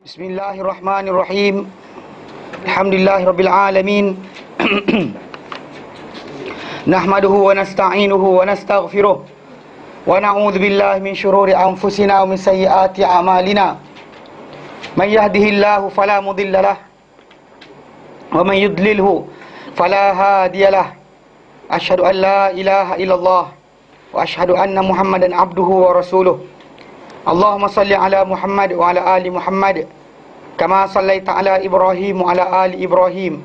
Bismillahirrahmanirrahim. Alhamdulillahirabbil alamin. Nahmaduhu wa nasta'inuhu wa nastaghfiruh. Wa na'udzu billahi min shururi anfusina wa min sayyiati a'malina. Man yahdihillahu fala mudilla lahu wa man yudlilhu fala hadiya lahu. Asyhadu an la ilaha illallah wa asyhadu anna Muhammadan abduhu wa rasuluh. Allahumma salli ala Muhammad wa ala ali Muhammad kama sallaita ala Ibrahim wa ala ali Ibrahim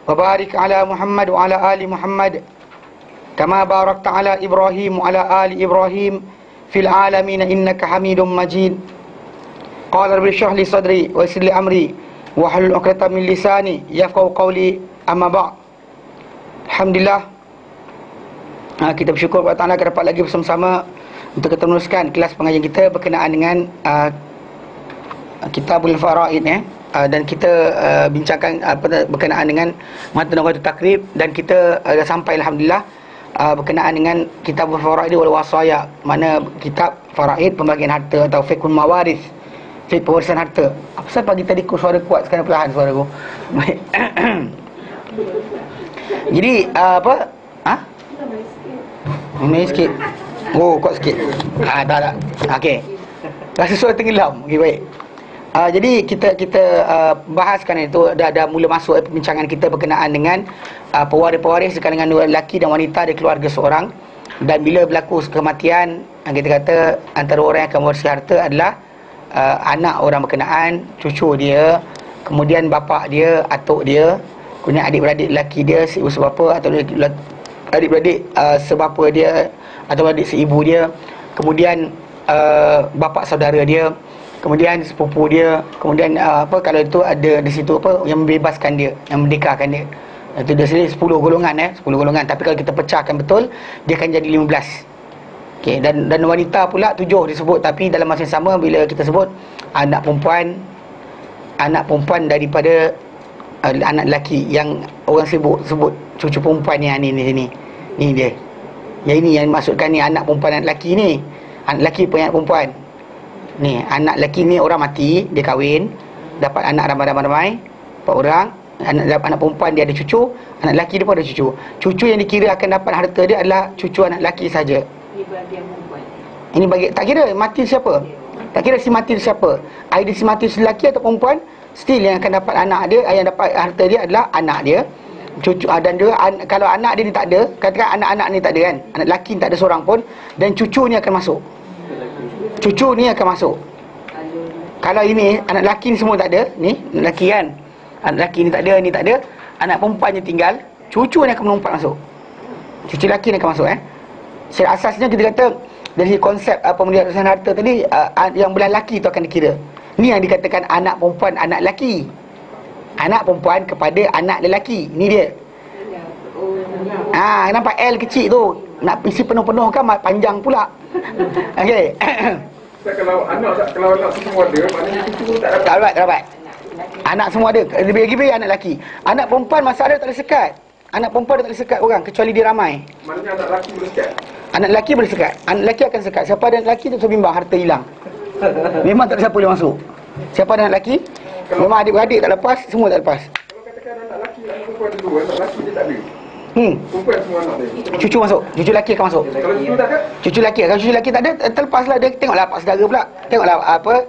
wa barik ala Muhammad wa ala ali Muhammad kama barakta ala Ibrahim wa ala ali Ibrahim fil alamin innaka Hamidum Majid. Qala rabbi shrah li sadri wa yassir li amri wa hlul 'uqdatam min lisani yafqahu qawli. Amma ba'd. Alhamdulillah, kita bersyukur kepada Allah dapat lagi bersama-sama untuk kita meneruskan kelas pengajian kita berkenaan dengan Kitabul Faraid, dan kita bincangkan berkenaan dengan matan Nawaitu Takrib, dan kita dah sampai alhamdulillah berkenaan dengan Kitabul Faraid wal Wasaya, mana kitab faraid, pembagian harta, atau fiqhul mawaris, fiqh pewarisan harta. Apa sebab pagi tadi suara kuat, sekarang perlahan suara aku. Baik. Jadi Ini sikit. Oh, kuat sikit. Tak. Okey. Rasa suara tenggelam. Okey, baik. Jadi kita bahaskan itu dah mula masuk perbincangan kita berkenaan dengan pewaris-pewaris dengan lelaki dan wanita di keluarga seorang. Dan bila berlaku kematian, kita kata antara orang yang akan mewarisi harta adalah anak orang berkenaan, cucu dia, kemudian bapa dia, atuk dia, kemudian adik-beradik lelaki dia, seibu sebapa, atau adik-beradik sebapa dia atau adik seibu dia, kemudian bapa saudara dia, kemudian sepupu dia, kemudian kalau itu ada di situ yang membebaskan dia, yang merdekakan dia. Itu dia sendiri 10 golongan 10 golongan. Tapi kalau kita pecahkan betul, dia akan jadi 15. Okey, dan wanita pula 7 disebut, tapi dalam masa yang sama bila kita sebut anak perempuan daripada anak lelaki yang orang sebut cucu perempuan ni sini. Ni dia. Yang ini yang maksudkan ni anak perempuan anak lelaki ni. Anak lelaki punya anak perempuan. Ni anak lelaki ni orang mati, dia kahwin, dapat anak ramai-ramai 4 orang. Anak perempuan dia ada cucu, anak lelaki dia pun ada cucu. Cucu yang dikira akan dapat harta dia adalah cucu anak lelaki saja. Ini bagi tak kira mati siapa. Tak kira si mati siapa. Either si mati si lelaki atau perempuan, still yang akan dapat anak dia, yang dapat harta dia adalah anak dia. Cucu dan dia, kalau anak dia ni tak ada, katakan anak-anak ni tak ada kan, anak lelaki ni tak ada seorang pun, dan cucu ni akan masuk. Cucu ni akan masuk. Kalau ini anak lelaki ni semua tak ada, ni anak lelaki kan, anak lelaki ni tak ada, ni tak ada, anak perempuan je tinggal, cucu ni akan melompat masuk. Cucu lelaki ni akan masuk. Secara asasnya kita kata dari konsep pemeliharaan harta tadi, yang belah lelaki tu akan dikira. Ni yang dikatakan anak perempuan anak lelaki. Anak perempuan kepada anak lelaki. Ni dia. Nampak L kecil tu. Nak isi penuh-penuh kan panjang pula. Okey. Kalau anak semua ada, maknanya cucu tak dapat. Anak semua ada. Lebih-lebih anak lelaki. Anak perempuan masa ada tak ada sekat. Anak perempuan tak boleh sekat orang kecuali dia ramai. Maknanya anak lelaki boleh sekat. Anak lelaki boleh sekat. Anak lelaki akan sekat. Siapa ada anak lelaki tu sebimbang harta hilang. Memang tak ada siapa boleh masuk. Siapa ada anak lelaki, memang adik-beradik tak lepas, semua tak lepas. Kalau katakan anak lelaki, anak perempuan ada 2, anak lelaki dia tak ada. Perempuan semua anak dia. Cucu masuk, cucu lelaki akan masuk. Kalau cucu tak ada? Cucu lelaki, kalau cucu lelaki tak ada, terlepaslah dia. Tengoklah pak saudara pula. Tengoklah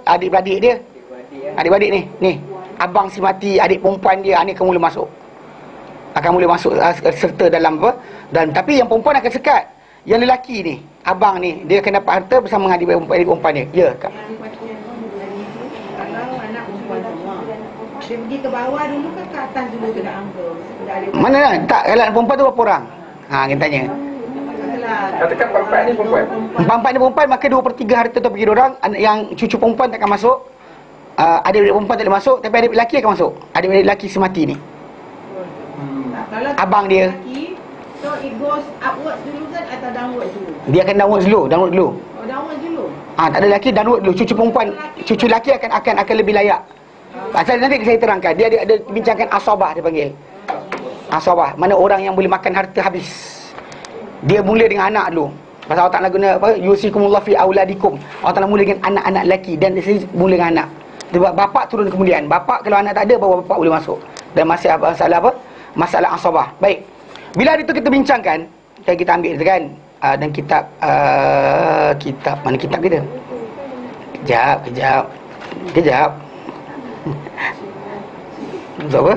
adik-beradik dia. Adik-beradik ni. Abang si mati, adik perempuan dia, ni akan mula masuk. Akan mula masuk serta dalam dan tapi yang perempuan akan sekat. Yang lelaki ni, abang ni, dia akan dapat harta bersama dengan adik perempuan dia. Ya, Kak. Dia pergi ke bawah dulu ke atas dulu tu nak angka? Mana lah? Tak, kalau anak perempuan tu berapa orang? Kita tanya. Katakan empat ni perempuan. Empat ni perempuan, maka 2/3 harta tu pergi orang. Yang cucu perempuan tak akan masuk. Adik-adik perempuan tak boleh masuk, tapi adik lelaki akan masuk. Adik-adik lelaki semati ni. Abang dia. So it goes upwards dulu kan atau downwards dulu? Dia akan downwards dulu. Oh, downwards dulu. Tak ada lelaki, downward dulu. Cucu perempuan, cucu lelaki akan lebih layak. Pasal nanti saya terangkan. Dia ada bincangkan asabah dia panggil. Asabah, mana orang yang boleh makan harta habis. Dia mula dengan anak dulu. Pasal Allah Ta'ala guna yusikumullah fi auladikum. Allah Ta'ala mula dengan anak-anak lelaki, dan dia sendiri mula dengan anak. Sebab bapak turun kemudian. Bapak kalau anak tak ada, baru bapak boleh masuk. Dan masalah apa? Masalah asabah. Baik. Bila hari itu kita bincangkan, kita ambil itu kan, dan kitab mana kitab kita? Kejap. Untuk apa?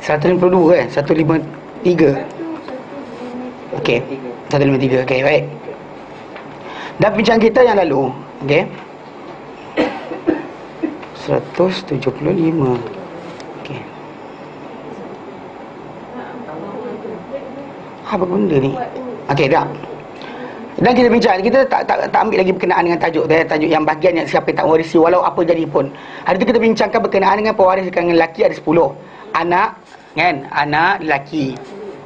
152 kan? 153. Okey. 153. Okey, baik. Dan bincang kita yang lalu, okey. 175. Okey. Apa benda ni? Okey, dah. Dan kita bincang, kita tak ambil lagi berkenaan dengan tajuk yang bahagian yang siapa yang tak mewarisi walau apa jadi pun. Hari itu kita bincangkan berkenaan dengan pewaris dengan lelaki ada 10 anak, kan? Anak lelaki.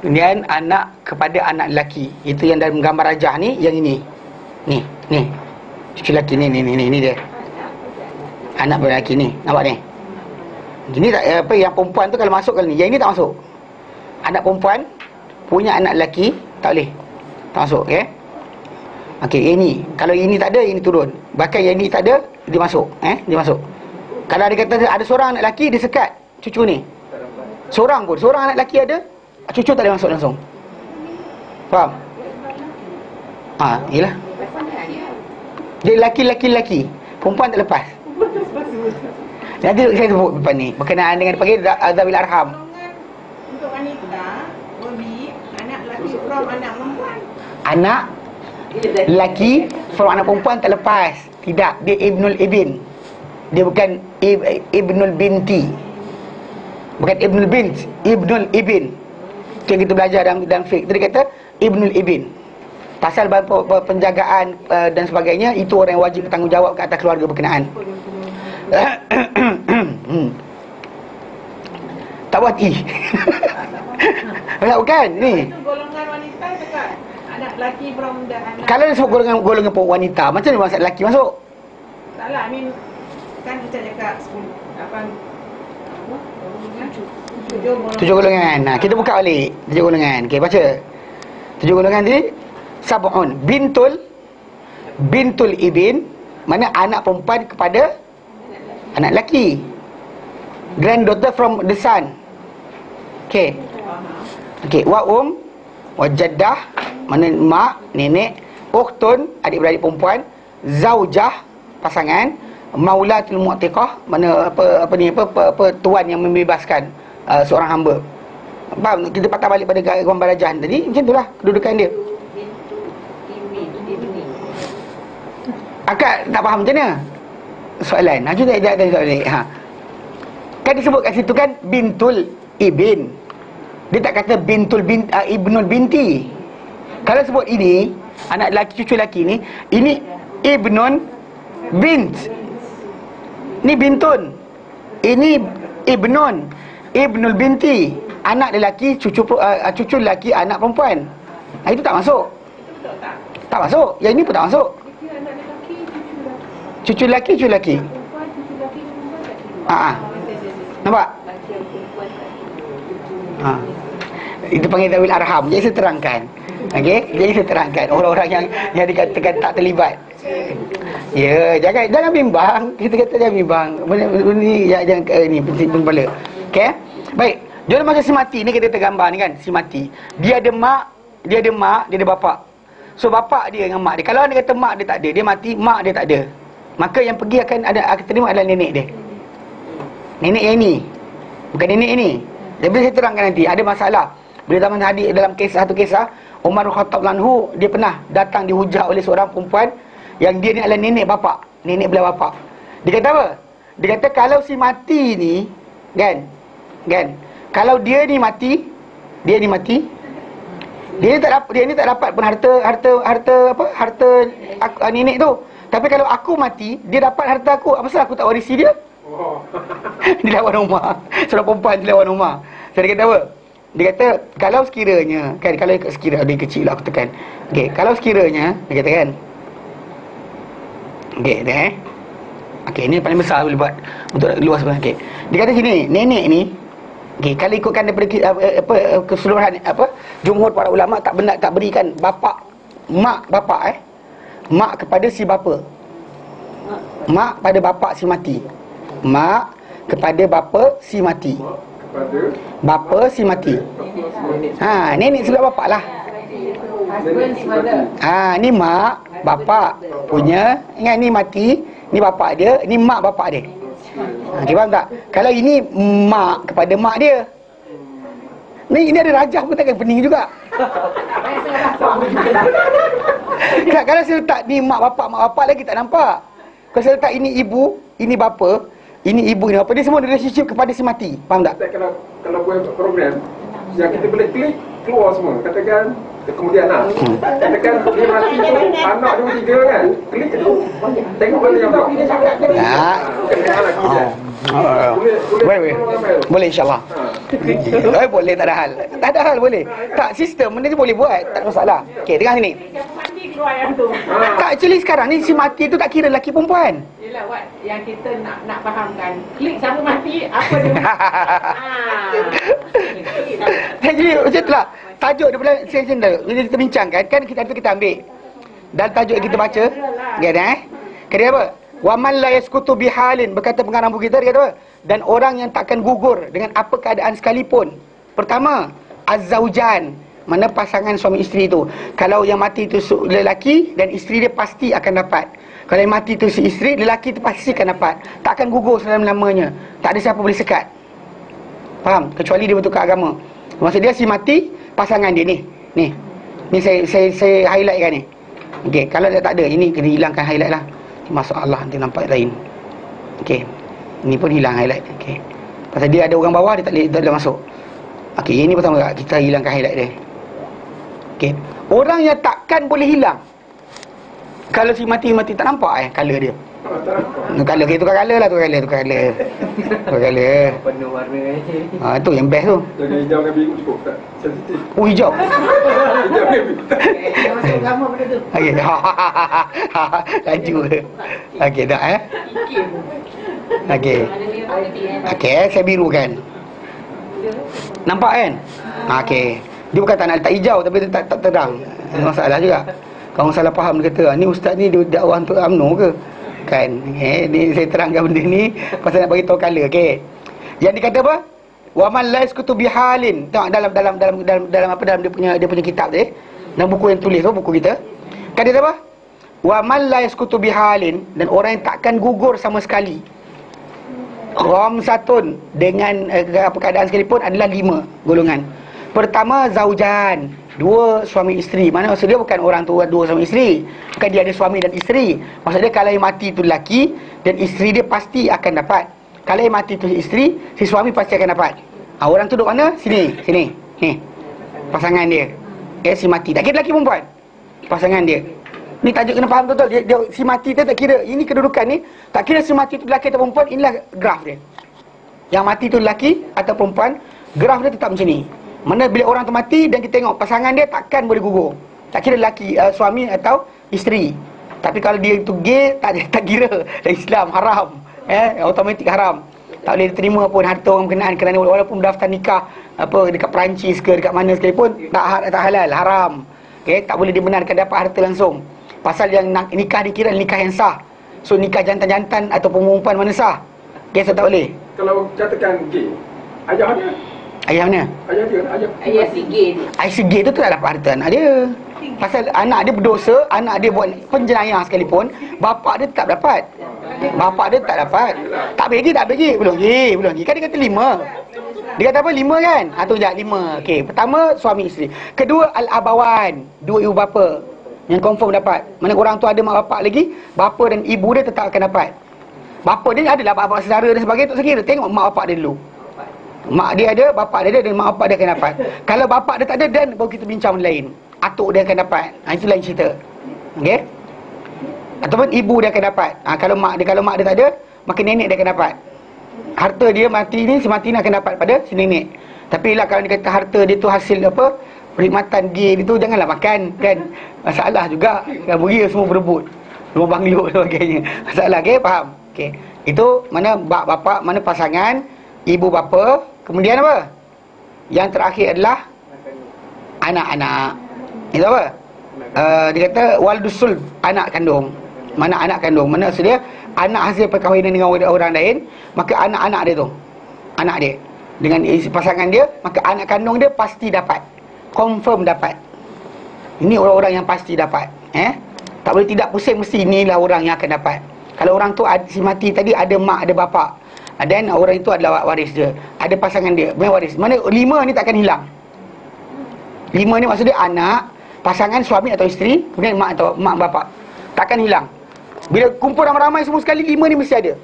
Kemudian anak kepada anak lelaki. Itu yang dalam gambar rajah ni, yang ini. Ni. Cucu lelaki ni dia. Anak lelaki ni, nampak ni? Gini tak yang perempuan tu kalau masuk kali ni, yang ini tak masuk. Anak perempuan punya anak lelaki tak boleh. Tak masuk, okey? Okey, ini. Kalau ini tak ada, ini turun. Bahkan yang ini tak ada, dia masuk. Dia masuk. Kalau dia kata ada seorang anak lelaki, dia sekat cucu ni. Seorang anak lelaki ada, cucu tak boleh masuk langsung. Faham? Yelah. Dia lelaki. Perempuan tak lepas. Nanti saya sebut depan ni berkenaan dengan panggil Zawil Arham. Untuk wanita, anak lelaki from anak perempuan. Anak lelaki from anak perempuan tak lepas. Tidak, dia Ibnul Ibn. Dia bukan Ibnul Binti. Bukan Ibnul Bint, Ibnul Ibn. Itu yang kita belajar dalam fiqh. Dia kata Ibnul Ibn. Pasal penjagaan dan sebagainya, itu orang yang wajib bertanggungjawab ke atas keluarga berkenaan. Tak buat bukan ni. Itu golongan wanita dekat anak lelaki from the anak. Kalau dia sebut golongan wanita, macam mana maksud lelaki masuk? Taklah, kan kita cakap 7 golongan. Kita buka balik 7 golongan. Okey, baca. 7 golongan tadi. Sab'un bintul ibn, mana anak perempuan kepada anak lelaki. Granddaughter from the son. Okey. Wa wa jaddah, mana mak, nenek, ukhtun, adik-beradik perempuan, zaujah, pasangan, maulatul mu'tiqah, mana apa tuan yang membebaskan seorang hamba. Faham? Kita patah balik pada gambar rajah tadi, macam itulah kedudukan dia. Akak tak faham macam mana? Soalan. Kita tak ada soalan. Kan disebut kat situ kan bintul ibn. Dia tak kata ibnul binti. Kalau sebut ini anak lelaki, cucu lelaki ni, ini ibnun bint. Ni bintun. Ini ibnul binti. Anak lelaki, cucu lelaki, anak perempuan. Itu tak masuk. Tak masuk. Yang ini pun tak masuk. Cucu lelaki. Nampak? Itu panggil Zawil Arham. Jadi saya terangkan. Okey? Jadi saya terangkan orang-orang yang dikatakan tak terlibat. Ya, jangan bimbang. Kita kata jangan bimbang. Benda ni jangan ni penting kepala. Okey? Baik. Dia masa si mati ni kita tergambar ni kan, si mati. Dia ada mak, dia ada bapak. So bapak dia dengan mak dia. Kalau dia kata mak dia tak ada, dia mati, mak dia tak ada, maka yang pergi akan terima adalah nenek dia. Nenek yang ini, bukan nenek ini. Jadi saya terangkan nanti ada masalah. Bila zaman hadir dalam satu kisah, Umar Khattab Lanhu, dia pernah datang dihujah oleh seorang perempuan yang dia ni adalah nenek bapak, nenek belah bapak. Dia kata apa? Dia kata kalau si mati ni kan, kalau dia ni mati, dia ni tak dapat pun harta nenek tu. Tapi kalau aku mati, dia dapat harta aku. Apa salah aku tak warisi dia? Dia lawan rumah. Seorang perempuan dia lawan rumah. So dia kata apa? Dia kata kalau sekiranya kan, kalau ikut sekiranya, dia kecil lah aku tekan. Okey, kalau sekiranya dia kata kan. Okey, okey, ini paling besar boleh buat untuk luas sebenarnya. Okey. Dia kata sini, nenek ni kalau ikutkan daripada keseluruhan jumhur para ulama tak berikan mak kepada si bapa. Mak pada bapak si mati. mak kepada bapa si mati. Kepada Bapa si mati. Nenek sebelah bapak lah. nenek si mati. Ni mak bapak punya. Ingat ni mati, ni bapak dia, ni mak bapak dia. Okay, faham tak? Kalau ini mak kepada mak dia, ni ada rajah pun takkan pening juga. Kalau saya letak ni mak bapak lagi tak nampak. Kalau saya letak ini ibu, ini bapa, ini ibu, ini bapa, dia semua relationship kepada si mati. Faham tak? Kalau buat program yang kita boleh klik keluar semua, katakan kemudian katakan dia mati tu anak dia 3 kan, klik tu tengok mana yang tak. Boleh insyaAllah. Boleh, tak ada hal boleh. Tak, sistem benda ni boleh buat, tak ada masalah. Okey, tengah sini. Tak, actually sekarang ni si mati tu tak kira lelaki perempuan. Yelah Wat, yang kita nak fahamkan, klik sama mati, apa dia Jadi macam tu lah. Tajuk daripada sesi kita bincangkan, kan kita ambil dan tajuk yang kita baca kan kata apa? Wa man la yaskutu bihalin, berkata pengarang buku kita, dia kata apa? Dan orang yang takkan gugur dengan apa keadaan sekalipun. Pertama, az-zaujan, mana pasangan suami isteri tu. Kalau yang mati tu lelaki dan isteri dia pasti akan dapat. Kalau yang mati tu si isteri, lelaki tu pasti akan dapat. Tak akan gugur selama-lamanya. Tak ada siapa boleh sekat. Faham? Kecuali dia bertukar agama. Maksud dia si mati, pasangan dia ni. Ni saya highlightkan ni. Okey, kalau dia tak ada, ini kena hilangkan highlight lah. Masalah nanti nampak lain. Okey. Ini pun hilang highlight. Okey. Pasal dia ada orang bawah, dia tak boleh masuk. Okey, ini pertama kita hilangkan highlight dia. Okey. Orang yang takkan boleh hilang. Kalau si mati tak nampak color dia. Color kita tukar color lah, tukar color. Penuh warna. Tu yang best tu. Jadi hijau dengan biru cukup tak? Sensitif. Oh, hijau. Hijau dengan biru. Masuk agama benda tu. Okey. Laju. Okey, dah Okey. Okey, saya birukan. Nampak kan? Okey. Dia bukan tak nak letak hijau, tapi dia tak terang. Ada masalah juga. Kalau salah faham, dia kata, ni ustaz ni dia dakwah untuk UMNO ke? Kan? Ni saya terangkan benda ni pasal nak bagi tahu color. Okey. Yang dikata apa? Wa man la yaskutu bihalin. Tengok dalam apa, dalam dia punya kitab dia. Dalam buku yang tulis tu, buku kita. Kan dia apa? Wa man la yaskutu bihalin, dan orang yang takkan gugur sama sekali. Khamsatun, dengan apa keadaan sekalipun, adalah 5 golongan. Pertama, zaujan, 2 suami isteri. Mana maksud dia bukan orang tu 2 suami isteri, bukan dia ada suami dan isteri. Maksud dia kalau yang mati tu lelaki dan isteri dia pasti akan dapat. Kalau yang mati tu isteri, si suami pasti akan dapat. Orang tu duduk mana? Sini. Ni pasangan dia. Si mati, tak kira lelaki perempuan, pasangan dia. Ni tajuk kena faham betul. Dia si mati tu tak kira, ini kedudukan ni tak kira si mati tu lelaki atau perempuan. Inilah graf dia. Yang mati tu lelaki atau perempuan, graf dia tetap macam ni. Mana bila orang tu mati dan kita tengok pasangan dia, takkan boleh gugur. Tak kira lelaki, suami atau isteri. Tapi kalau dia tu gay, tak kira. Dalam Islam haram. Automatik haram. Tak boleh diterima pun harta orang berkenaan, kerana walaupun daftar nikah apa dekat Perancis ke dekat mana sekalipun, tak halal, haram. Okey, tak boleh dibenarkan dapat harta langsung. Pasal yang nikah dikira nikah yang sah. So nikah jantan-jantan atau perempuan mana sah? Okey, so tak boleh. Kalau katakan gay, ayah dia. Ayah mana? Ayah dia, Ayah si gay ni. Ayah si gay tu tak dapat harta anak dia. Pasal anak dia berdosa, anak dia buat penjenayah sekalipun, bapak dia tak dapat. Bapak dia tak dapat. Tak bagi. Belum lagi. Kan dia kata 5. Dia kata apa? 5 kan? Tu sekejap, 5. Okey, pertama suami isteri. Kedua al-abawan, 2 ibu bapa yang confirm dapat. Mana orang tu ada mak bapak lagi, bapa dan ibu dia tetap akan dapat. Bapa dia adalah bapa saudara dan sebagainya, tak sekira. Tengok mak bapak dia dulu. Mak dia ada, bapak dia ada, dan mak bapak dia akan dapat. Kalau bapak dia tak ada, dan baru kita bincang benda lain. Atuk dia akan dapat. Itu lain cerita. Okey? Ataupun ibu dia akan dapat. Kalau mak dia tak ada, maka nenek dia akan dapat. Harta dia mati ni, si mati ni akan dapat pada si nenek. Tapi lah kalau dia kata harta dia tu hasil apa, perkhidmatan gay dia tu, janganlah makan kan. Masalah juga. Kan beria semua berebut. Rumah banglo dan sebagainya. Masalah, okey, faham? Okey. Itu mana bapak, mana pasangan, ibu bapa, kemudian apa? Yang terakhir adalah anak-anak. Itu apa? Dia kata waldusul, anak kandung. Mana anak kandung? Mana maksudnya anak hasil perkahwinan dengan orang lain, maka anak-anak dia tu, anak dia dengan pasangan dia, maka anak kandung dia pasti dapat, confirm dapat. Ini orang-orang yang pasti dapat. Tak boleh tidak pusing, mesti inilah orang yang akan dapat. Kalau orang tu si mati tadi ada mak, ada bapa, dan orang itu adalah waris dia, ada pasangan dia, bukan waris. Mana 5 ni takkan hilang. 5 ni maksudnya anak, pasangan, suami atau isteri, kemudian mak atau mak bapa, takkan hilang. Bila kumpul ramai-ramai semua sekali, 5 ni mesti ada.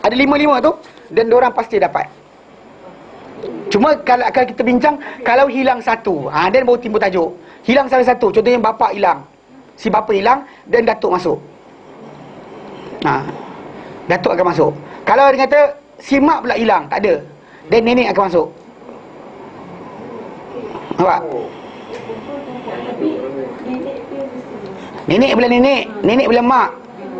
Ada 5 tu, dan diorang pasti dapat. Cuma kalau kita bincang, kalau hilang satu, dan baru timbul tajuk. Hilang salah satu, contohnya bapa hilang, si bapa hilang, dan datuk masuk. Datuk akan masuk. Kalau dia kata si mak pula hilang, tak ada, dan nenek akan masuk. Nampak? Nenek bila nenek, nenek bila mak,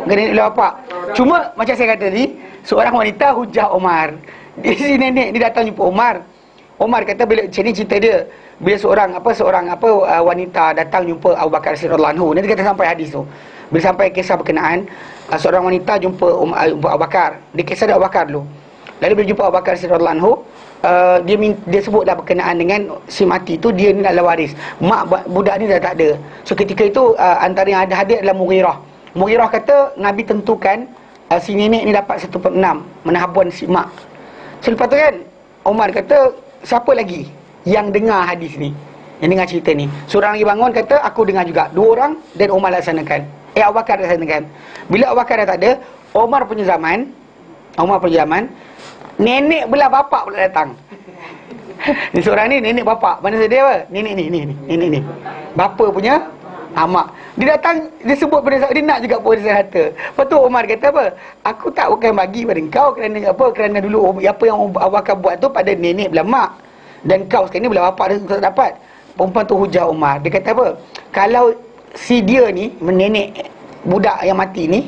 nenek bila bapak. Cuma macam saya kata tadi, seorang wanita hujah Umar. Si nenek ni datang jumpa Umar. Umar kata bila macam ni cerita dia, bila seorang wanita datang jumpa Abu Bakar radhiyallahu anhu. Nanti kita sampai hadis tu. Bila sampai kisah berkenaan, seorang wanita jumpa Abu Bakar. Dia kisah Abu Bakar dulu. Lalu bila jumpa Abu Bakar radhiyallahu anhu, dia sebutlah berkenaan dengan si mati tu, dia ni adalah waris. Mak budak ni dah tak ada. So ketika itu antara yang ada hadir adalah Mughirah. Mughirah kata Nabi tentukan si nenek ni dapat 1/6 menahabuan si mak. So lepas tu kan Umar kata, siapa lagi yang dengar hadis ni, yang dengar cerita ni? Seorang lagi bangun kata, aku dengar juga. 2 orang, dan Umar laksanakan. Abu Bakar laksanakan. Bila Abu Bakar dah tak ada, Umar punya zaman, nenek belah bapak pula datang. Ni seorang ni nenek bapak. Mana dia apa? Nenek ni. Bapa punya mak. Dia datang, dia sebut pada dia nak juga warisan harta. Lepas tu Umar kata apa? Aku tak akan bagi pada kau kerana apa? Kerana dulu apa yang Abu Bakar buat tu pada nenek belah mak, dan kau sekarang ni belah bapak dia tak dapat. Perempuan tu hujah Umar. Dia kata apa? Kalau si dia ni, nenek budak yang mati ni,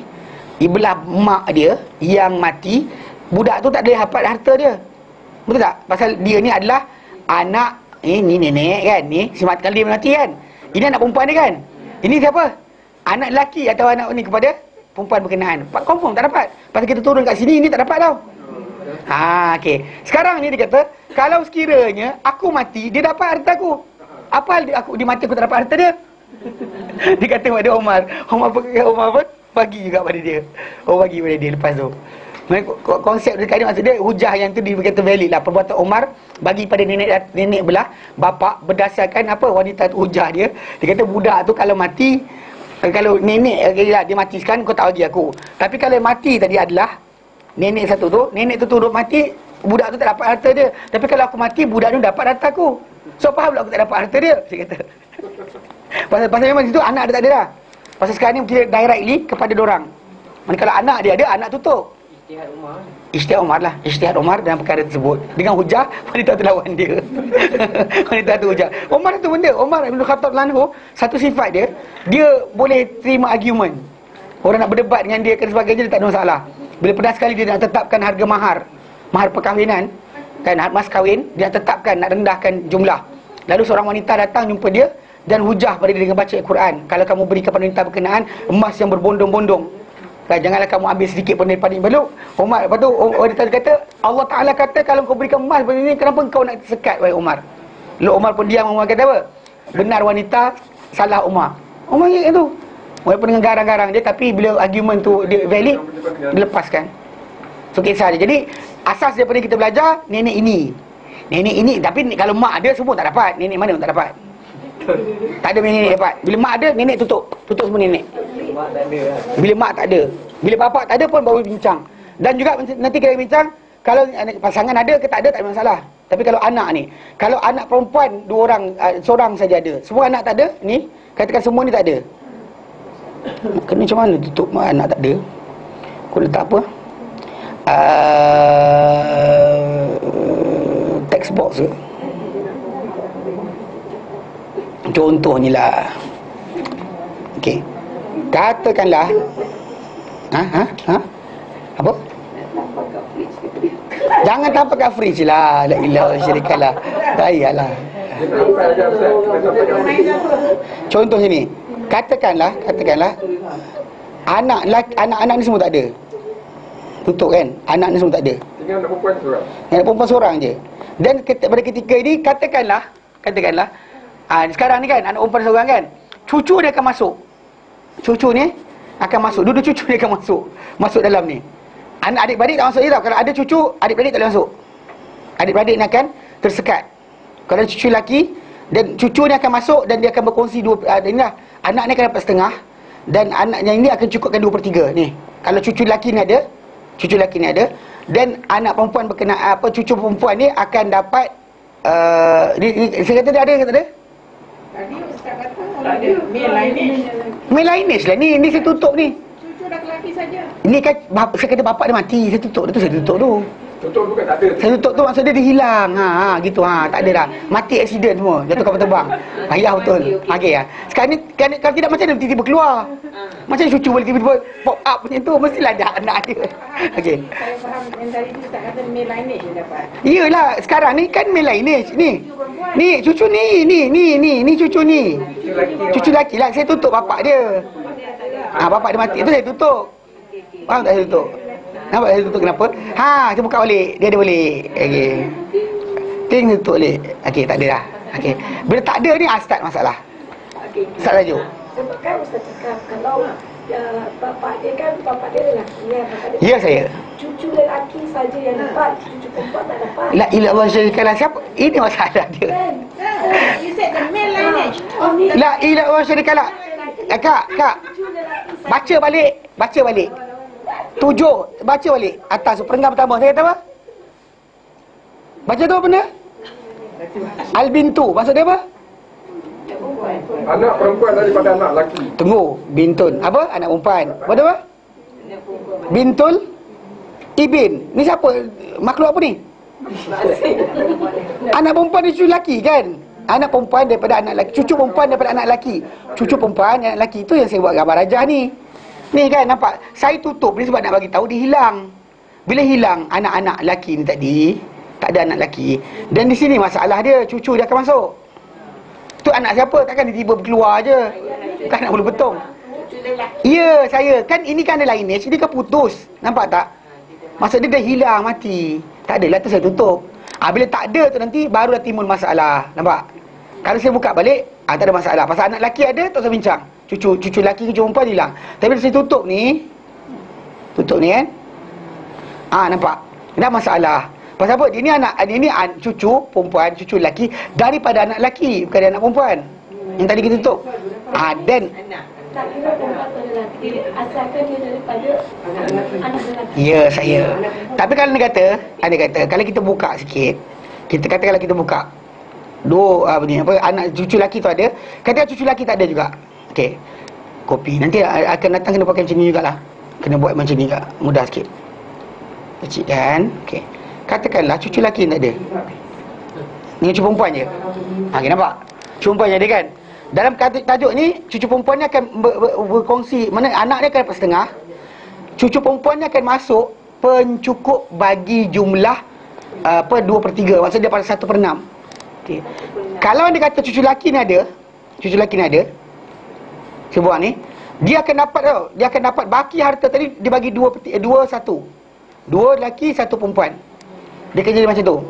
belah mak dia yang mati, budak tu tak boleh dapat harta dia. Betul tak? Pasal dia ni adalah anak, ni nenek kan, ni si mati, kalau dia mati kan, ini anak perempuan dia kan. Ini siapa? Anak lelaki atau anak ni kepada perempuan berkenaan. Confirm tak dapat. Pasal kita turun kat sini, ini tak dapat tau. Okey. Sekarang ni dia kata, kalau sekiranya aku mati, dia dapat harta aku. Apa hal dia mati, aku tak dapat harta dia? Dia kata pada Umar apa? Bagi juga pada dia. Bagi pada dia lepas tu. Konsep dia tadi, maksud dia hujah yang tu dikata valid lah. Perbuatan Umar bagi pada nenek belah bapa berdasarkan apa? Wanita tu hujah dia. Dia kata budak tu kalau mati, kalau nenek dia mati sekarang, kau tak bagi aku. Tapi kalau mati tadi adalah nenek satu tu, nenek tu turut mati, budak tu tak dapat harta dia. Tapi kalau aku mati, budak tu dapat harta aku. So faham pula aku tak dapat harta dia, dia kata. Pasal memang situ anak dia tak ada dah. Pasal sekarang ni kira directly kepada dorang. Manakala anak dia ada, anak tutup. Ijtihad Umar dalam perkara tersebut. Dengan hujah wanita tu lawan dia. Wanita tu hujah. Umar tu benda, Umar bin Khattab lanhu, satu sifat dia, dia boleh terima argument. Orang nak berdebat dengan dia dan sebagainya, dia tak ada masalah. Bila pernah sekali dia nak tetapkan harga mahar perkahwinan, kan, mas kahwin, dia tetapkan nak rendahkan jumlah. Lalu seorang wanita datang jumpa dia dan hujah pada dia dengan baca Al-Quran. Kalau kamu beri kepada wanita berkenaan emas yang berbondong-bondong, janganlah kamu ambil sedikit pun daripada ini. Lalu Umar, lepas tu wanita kata, Allah Ta'ala kata kalau kau berikan emas seperti ini, kenapa kau nak sekat, wahai Umar? Lalu Umar pun diam. Umar kata apa? Benar wanita, salah Umar. Umar ingat tu, walaupun dengan garang-garang dia, tapi bila argument tu dia valid, dilepaskan. So kisah dia. Jadi asas daripada kita belajar, nenek ini, tapi kalau mak ada semua tak dapat. Nenek mana pun tak dapat. Tak ada nenek dapat. Bila mak ada, nenek tutup semua nenek. Bila mak tak ada, bila bapak tak ada pun baru bincang. Dan juga nanti kita bincang, kalau pasangan ada ke tak ada, tak ada masalah. Tapi kalau anak ni, kalau anak perempuan 2 orang, seorang saja ada, semua anak tak ada, ni katakan semua ni tak ada, kena macam mana tutup mak anak tak ada? Aku letak apa? Text box ke? Contohnya lah. Okey. Katakanlah apa? Jangan tampakkan fridge lah. La ilaha syirikallah. Baiklah. Contohnya ni. Katakanlah Anak-anak ni semua tak ada. Tutup kan? Anak ni semua tak ada. Tinggal anak perempuan seorang. Anak perempuan seorang je. Dan pada ketika ini katakanlah sekarang ni kan anak perempuan seorang kan, cucu dia akan masuk. Cucu ni akan masuk. Dua cucu dia akan masuk dalam ni. Anak adik-beradik tak masuk je tau. Kalau ada cucu, adik-beradik tak boleh masuk. Adik-beradik ni akan tersekat. Kalau cucu lelaki, dan cucu ni akan masuk dan dia akan berkongsi inilah, anak ni akan dapat setengah dan anaknya ini akan cukupkan 2/3 ni. Kalau cucu lelaki ni ada, dan anak perempuan berkenaan cucu perempuan ni akan dapat saya kata dia ada ke tak ada? Tadi Ustaz kata Tak ada. Male lineage. Male lineage lah ni saya tutup ni. cucu lelaki saja. Ini kan saya kata bapak dia mati, saya tutup tu. Tutup bukan tak ada. Saya tutup tu maksud dia hilang. Gitu tak ada dah. Mati aksiden semua, jatuh kapal terbang. Ya betul. Okey Sekarang ni kalau tidak macam mana tiba-tiba keluar. Macam cucu boleh tiba-tiba pop up macam tu, mestilah ada anak dia. Okey. Saya faham yang tadi tu Ustaz kata male lineage dia dapat. Iyalah, sekarang ni kan male lineage ni. Ni cucu ni cucu ni. Cucu lelaki lah, saya tutup bapak dia. Bapak dia mati tu saya tutup. Faham tak saya tutup? Nampak saya tutup kenapa? Saya buka balik. Dia ada balik. Okey. Ting tutup balik. Okey, tak ada dah. Okey. Bila tak ada ni start masalah. Okey. Start tajuk. Sebab kan Ustaz cakap kalau bapak dia lelaki kan, Ya saya. cucu lelaki saja yang dapat, cucu perempuan tak dapat. La ilaha illallah syarikalah, siapa? Ini masalah dia. Kan? You said the male lineage. La ilaha illallah syarikalah. Kak. Cucu lelaki saja. Baca balik. 7, baca balik. Atas tu perenggan pertama. Saya kata apa? Baca tu apa benda? Al-bintu. Maksud dia apa? Anak perempuan daripada anak lelaki. Tunggu. Bintun. Apa? Anak perempuan. Apa dia apa? Bintul Ibin. Ni siapa? Makhluk apa ni? Anak perempuan ni cucu lelaki kan? Anak perempuan daripada anak lelaki. Cucu perempuan daripada anak lelaki. Cucu perempuan anak lelaki. Itu yang saya buat gambar rajah ni. Ni kan nampak. Saya tutup ni sebab nak bagi tahu dia hilang. Bila hilang anak-anak lelaki ni tadi, tak ada anak lelaki. Dan di sini masalah dia, cucu dia akan masuk. Tu anak siapa? Takkan dia tiba keluar je. Kan nak bulu betung. Ya, saya. Kan ini kan ada lineage, dia kan putus. Nampak tak? Maksud dia dah hilang, mati. Tak adalah tu saya tutup. Bila tak ada tu nanti barulah timbul masalah. Nampak? Kalau saya buka balik, tak ada masalah. Pasal anak lelaki ada, tak usah bincang. Cucu lelaki, cucu perempuan hilang. Tapi bila saya tutup ni kan, nampak? Dah masalah. Pasal apa? Dia ni cucu perempuan, cucu lelaki daripada anak lelaki, bukan anak perempuan. Yang tadi kita tutup. Dan Tak kira perempuan atau lelaki, asalkan dia daripada anak lelaki. ya saya. Tapi kalau anda kata kalau kita buka sikit, kita kata kalau kita buka anak cucu lelaki tu ada, kata cucu lelaki tak ada juga. Okey. Kopi nanti akan datang kena pakai macam ni jugalah. Kena buat macam ni juga, mudah sikit. Kecil kan? Okey. Katakanlah cucu lelaki tak ada. Ni cucu perempuan je. Okey, nampak? Cucu perempuan je ada kan? Dalam tajuk ni, cucu perempuan ni akan berkongsi, mana anak dia akan dapat setengah. Cucu perempuan ni akan masuk pencukup bagi jumlah 2/3. Maksudnya dia pada 1/6. Okey. Kalau anda kata cucu lelaki ni ada, saya buat ni, dia akan dapat baki harta tadi dia bagi 2/1. 2 lelaki, 1 perempuan. Dia akan jadi macam tu.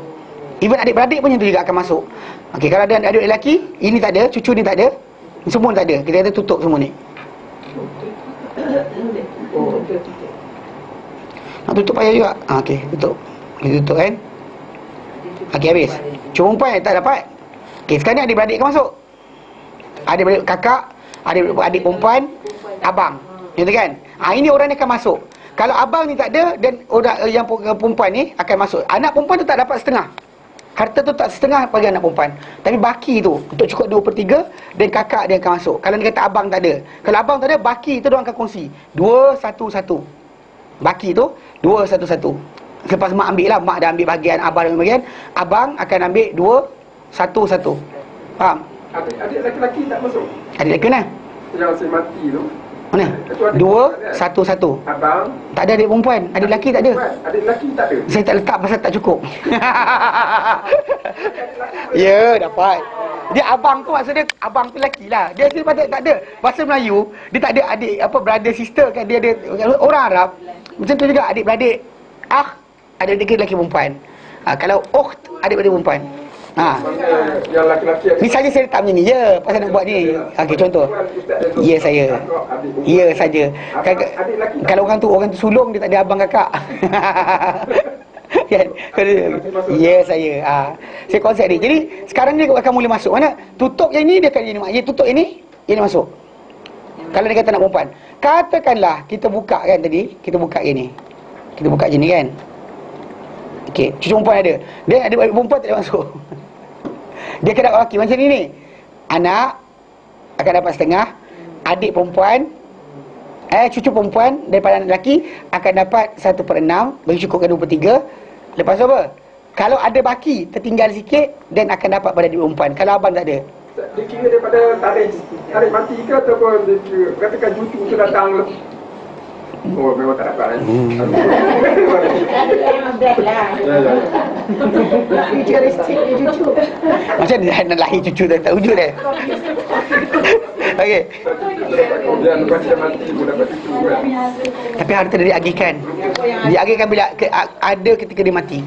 Even adik-beradik pun macam tu juga akan masuk. Okey, kalau ada adik lelaki, ini tak ada, cucu ni tak ada, semua tak ada. Kita kata tutup semua ni. Nak tutup payah juga. Okey, tutup. Kita tutup kan. Okey, habis. Cucu perempuan tak dapat. Okey, sekarang ni adik-beradik akan masuk. Adik-beradik kakak, adik perempuan, abang. Gitu kan? Ini orang ni akan masuk. Kalau abang ni tak ada dan orang yang perempuan ni akan masuk. Anak perempuan tu tak dapat setengah. Harta tu tak setengah bagi anak perempuan. Tapi baki tu untuk cukup 2/3 dan kakak dia akan masuk. Kalau dia kata abang tak ada. Kalau abang tak ada, baki tu dia akan kongsi. 2/1/1. Baki tu 2/1/1. Lepas mak ambil lah, mak dah ambil bahagian, abang ambil bahagian, abang akan ambil 2/1/1. Faham? Adik lelaki tak masuk. Adik lelaki mana? Yang saya mati tu. Mana? 2/1/1. Abang. Tak ada adik perempuan, adik lelaki tak ada. Adik lelaki tak ada. Saya tak letak pasal tak cukup. Ya, dapat. Dia abang tu maksudnya abang tu lelaki lah. Dia patut tak ada. Bahasa Melayu, dia tak ada adik apa brother sister kan. Dia ada orang Arab. Macam tu juga adik-beradik. Adik-beradik lelaki perempuan. Kalau ukht adik-beradik perempuan. Yang laki-laki Ni saja saya letak macam ni je pasal nak buat ni. Okey, contoh. Ya saya. Ya saja. Kalau orang tu sulung, dia tak ada abang kakak. Kan? Ya saya. Saya konsep ni. Jadi sekarang dia akan mula masuk. Mana? Tutup yang ni dia akan ini. Dia tutup ini masuk. Kalau dia kata nak perempuan. Katakanlah kita buka kan tadi, kita buka gini. Kita buka je ni kan. Okey, cucu perempuan ada. Dia ada perempuan tak ada masuk. Dia akan dapat lelaki macam ni. Anak akan dapat setengah. Adik perempuan cucu perempuan daripada anak lelaki akan dapat 1/6, bagi cukupkan 2/3. Lepas tu apa? Kalau ada baki tertinggal sikit, dan akan dapat pada adik perempuan. Kalau abang tak ada, dia kira daripada tarik mati ke ataupun dia kira, katakan cucu tu datang oh memang tak dapat Memang best lah. Futuristik dia cucu. macam dia nak lahir cucu tak wujud Okey. kemudian lepas dia mati pun dapat cucu kan. Tapi harta dia diagihkan. Diagihkan bila ada ketika dia mati.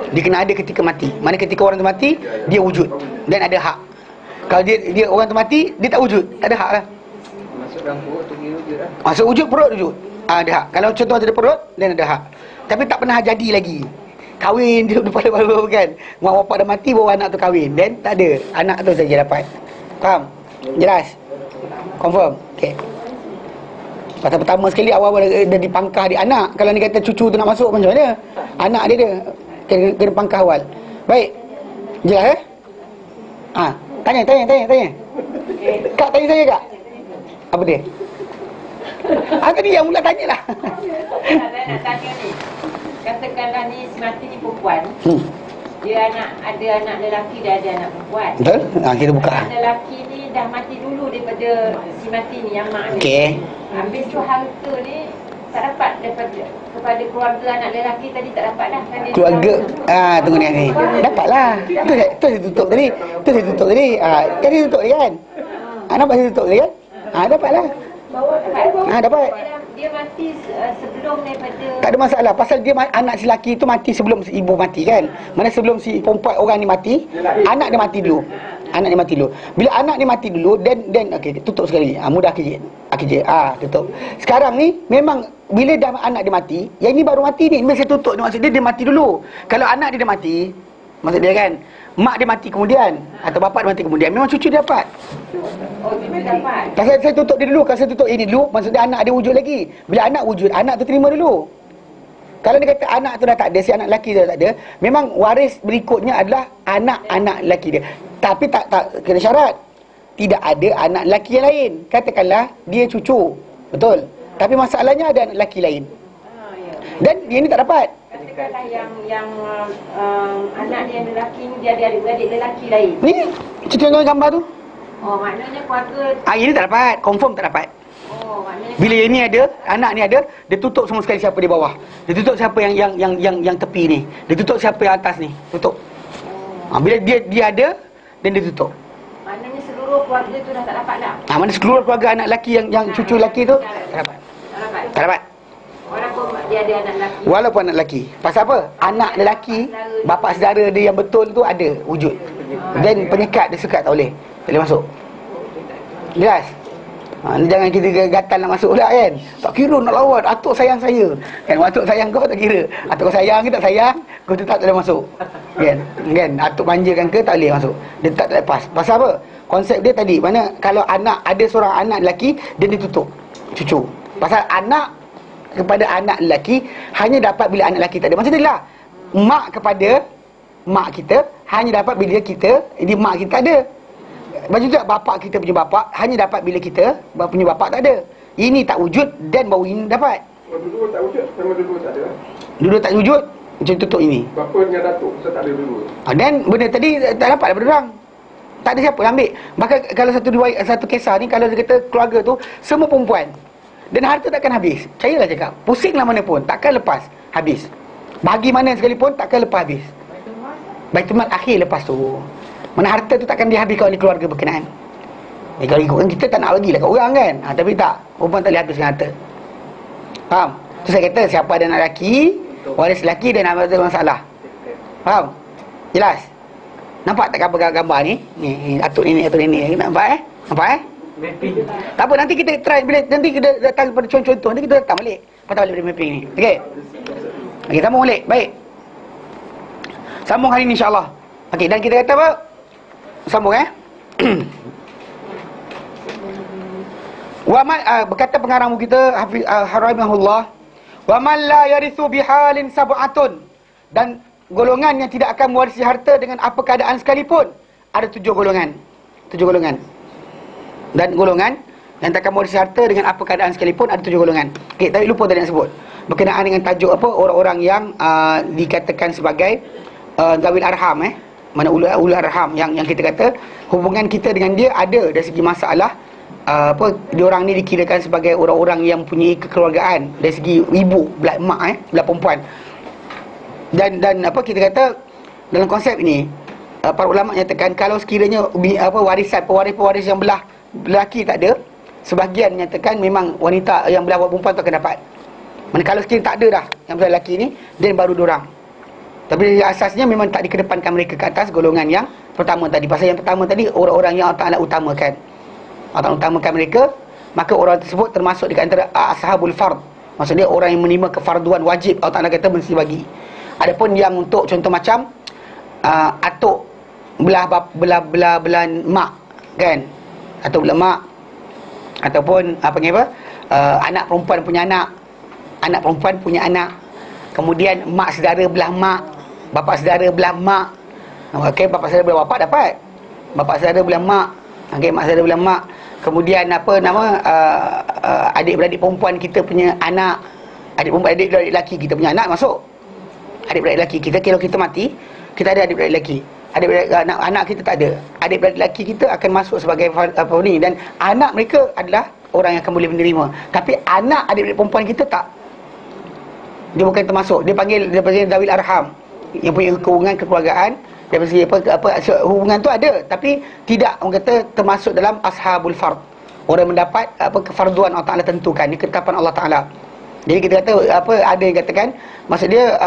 Dia kena ada ketika mati. Mana ketika orang tu mati, dia wujud dan ada hak. Kalau dia orang tu mati, dia tak wujud, tak ada hak lah. Masuk dalam perut tu dia wujud lah. Masuk wujud, perut wujud. Ada hak. Kalau contoh ada perut, dan ada hak. Tapi tak pernah jadi lagi. Kahwin dia depan kan. Mak bapak dah mati, baru anak tu kahwin. Dan tak ada. Anak tu saja dapat. Faham? Jelas? Confirm? Okey. Pasal pertama sekali awal-awal dah dipangkah di anak. Kalau ni kata cucu tu nak masuk macam mana? Anak dia kena pangkah awal. Baik. Jelas Tanya. Kak tanya saya kak. Apa dia? Tadi yang mula tanya lah. Saya nak tanya ni. Katakanlah ni si mati ni perempuan. Dia ada anak lelaki dan ada anak perempuan. Betul? Kita buka. Anak lelaki ni dah mati dulu daripada si mati ni, yang mak ni. Okey. Habis tu harta ni tak dapat kepada keluarga anak lelaki tadi, tak dapat dah kan dia. Keluarga tunggu ni. Dapatlah. Tu saya tutup tadi. Kan dia tutup tadi kan? Nampak saya tutup tadi kan? Dapatlah. Dapat. Dia mati sebelum daripada. Tak ada masalah. Pasal dia anak si lelaki tu mati sebelum si ibu mati kan? Mana sebelum si perempuan orang ni mati, anak dia mati dulu. Bila anak ni mati dulu, dan okey, tutup sekali. Mudah kejit. Tutup. Sekarang ni memang bila dah anak dia mati, yang ni baru mati ni. Bila saya tutup ni maksud dia mati dulu. Kalau anak dia dah mati, maksud dia kan, mak dia mati kemudian atau bapak dia mati kemudian, memang cucu dia dapat. Oh, dia dapat. Pasal saya tutup dia dulu. Kalau saya tutup ini dulu, maksud dia anak dia wujud lagi. Bila anak wujud, anak tu terima dulu. Kalau dia kata anak tu dah tak ada, si anak lelaki tu dah tak ada, memang waris berikutnya adalah anak-anak lelaki dia. Tapi tak kena syarat. Tidak ada anak lelaki yang lain. Katakanlah dia cucu. Betul. Tapi masalahnya ada anak lelaki lain. Dan dia ni tak dapat. Katakanlah yang anak dia lelaki ni, dia ada adik-beradik lelaki lain. Ni, contoh gambar tu. Oh, maknanya keluarga. Ini tak dapat. Confirm tak dapat. Oh, maknanya Bila yang ni ada, anak ni ada, dia tutup semua sekali siapa di bawah. Dia tutup siapa yang tepi ni. Dia tutup siapa yang atas ni. Tutup. Bila dia ada, dan dia tutup. maknanya seluruh keluarga tu dah tak dapat dah. Mana seluruh keluarga anak lelaki yang cucu lelaki tu tak dapat. Tak dapat. Walaupun dia ada anak lelaki. Walaupun anak lelaki. Pasal apa? Anak lelaki, bapa saudara dia yang betul tu ada wujud. Dan penyekat dia sekat tak boleh. Tak boleh masuk. Jelas? Jangan kita gatal nak masuk pula kan. Tak kira nak lawan, atuk sayang saya. Kan atuk sayang kau tak kira. Atuk kau sayang ke tak sayang, kau tetap tak boleh masuk. Kan? Atuk manjakan ke tak boleh masuk. Dia tak lepas. Pasal apa? Konsep dia tadi, mana kalau anak ada seorang anak lelaki, dia ditutup cucu. Pasal anak kepada anak lelaki hanya dapat bila anak lelaki tak ada. Macam itulah. Mak kepada mak kita hanya dapat bila kita, ini mak kita tak ada. Macam juga bapak kita punya bapak hanya dapat bila kita punya bapak tak ada. Ini tak wujud dan baru ini dapat. Dua-dua tak wujud, sama dua-dua tak ada. Dua-dua tak wujud, macam tutup ini. Bapa dengan datuk, so tak ada dua-dua. Dan benda tadi tak dapat daripada orang. Tak ada siapa yang ambil. Bahkan kalau satu kisah ni, kalau dia kata keluarga tu semua perempuan, dan harta takkan habis. Percayalah cakap, pusinglah mana pun, takkan lepas habis. Bagi mana sekalipun takkan lepas habis. Baitul Mal akhir lepas tu. Mana harta tu takkan dihabiskan oleh keluarga berkenaan. Kalau ikutkan kita tak nak bagilah kat orang kan. Tapi tak, perempuan tak boleh habiskan harta. Faham? Tu saya kata siapa ada anak lelaki, waris lelaki dan ada masalah. Faham? Jelas? Nampak tak gambar ni? Ni atuk nenek. Nampak Nampak Mapping. Tak apa, nanti kita try. Bila nanti kita datang pada contoh-contoh, nanti kita datang balik. Patah balik mapping ni. Okey? Okey, sambung balik. Baik. Sambung hari ni insya-Allah. Okey, dan kita kata apa? Sambung Wa man berkata pengarang kita Hafiz Haramahullah, wa man la yarithu bihalin sab'atun, dan golongan yang tidak akan mewarisi harta dengan apa keadaan sekalipun ada 7 golongan. 7 golongan. Dan golongan yang tak akan mewarisi harta dengan apa keadaan sekalipun ada 7 golongan. Okey, tapi lupa tadi nak sebut. Berkenaan dengan tajuk apa, orang-orang yang dikatakan sebagai zawil arham mana ulul arham yang kita kata hubungan kita dengan dia ada dari segi masalah diorang ni dikirakan sebagai orang-orang yang punya kekeluargaan dari segi ibu, belah mak belah perempuan. Dan apa kita kata dalam konsep ini para ulama nyatakan kalau sekiranya warisan pewaris yang belah lelaki tak ada, sebahagian menyatakan memang wanita yang belah perempuan tu akan dapat. Mana kalau sekiranya tak ada dah yang belah lelaki ni, dan baru diorang. Tapi asasnya memang tak dikedepankan mereka ke atas golongan yang pertama tadi. Pasal yang pertama tadi orang-orang yang Allah Ta'ala utamakan. Allah Ta'ala utamakan mereka, maka orang tersebut termasuk di antara ashabul fard. Maksudnya orang yang menerima kefarduan wajib, Allah Ta'ala kata mesti bagi. Adapun yang untuk contoh macam atuk belah mak kan, atuk belah mak, ataupun anak perempuan punya anak perempuan punya anak, kemudian mak saudara belah mak, bapa saudara belah mak. Okey, bapa saudara belah bapa dapat, bapa saudara belah mak. Okey, mak saudara belah mak. Kemudian adik-beradik perempuan kita punya anak, adik-beradik lelaki kita punya anak masuk. Adik-beradik lelaki kita, kalau kita mati, kita ada adik-beradik lelaki. Anak kita tak ada. Adik-beradik lelaki kita akan masuk sebagai dan anak mereka adalah orang yang akan boleh menerima. Tapi anak adik-beradik perempuan kita tak. Dia bukan termasuk. Dia panggil zawil arham, yang punya hubungan kekeluargaan. Dari segi hubungan tu ada, tapi tidak orang kata termasuk dalam ashabul fard. Orang mendapat kefarduan Allah Ta'ala tentukan, ini ketetapan Allah Ta'ala. Jadi kita kata ada yang katakan, maksud dia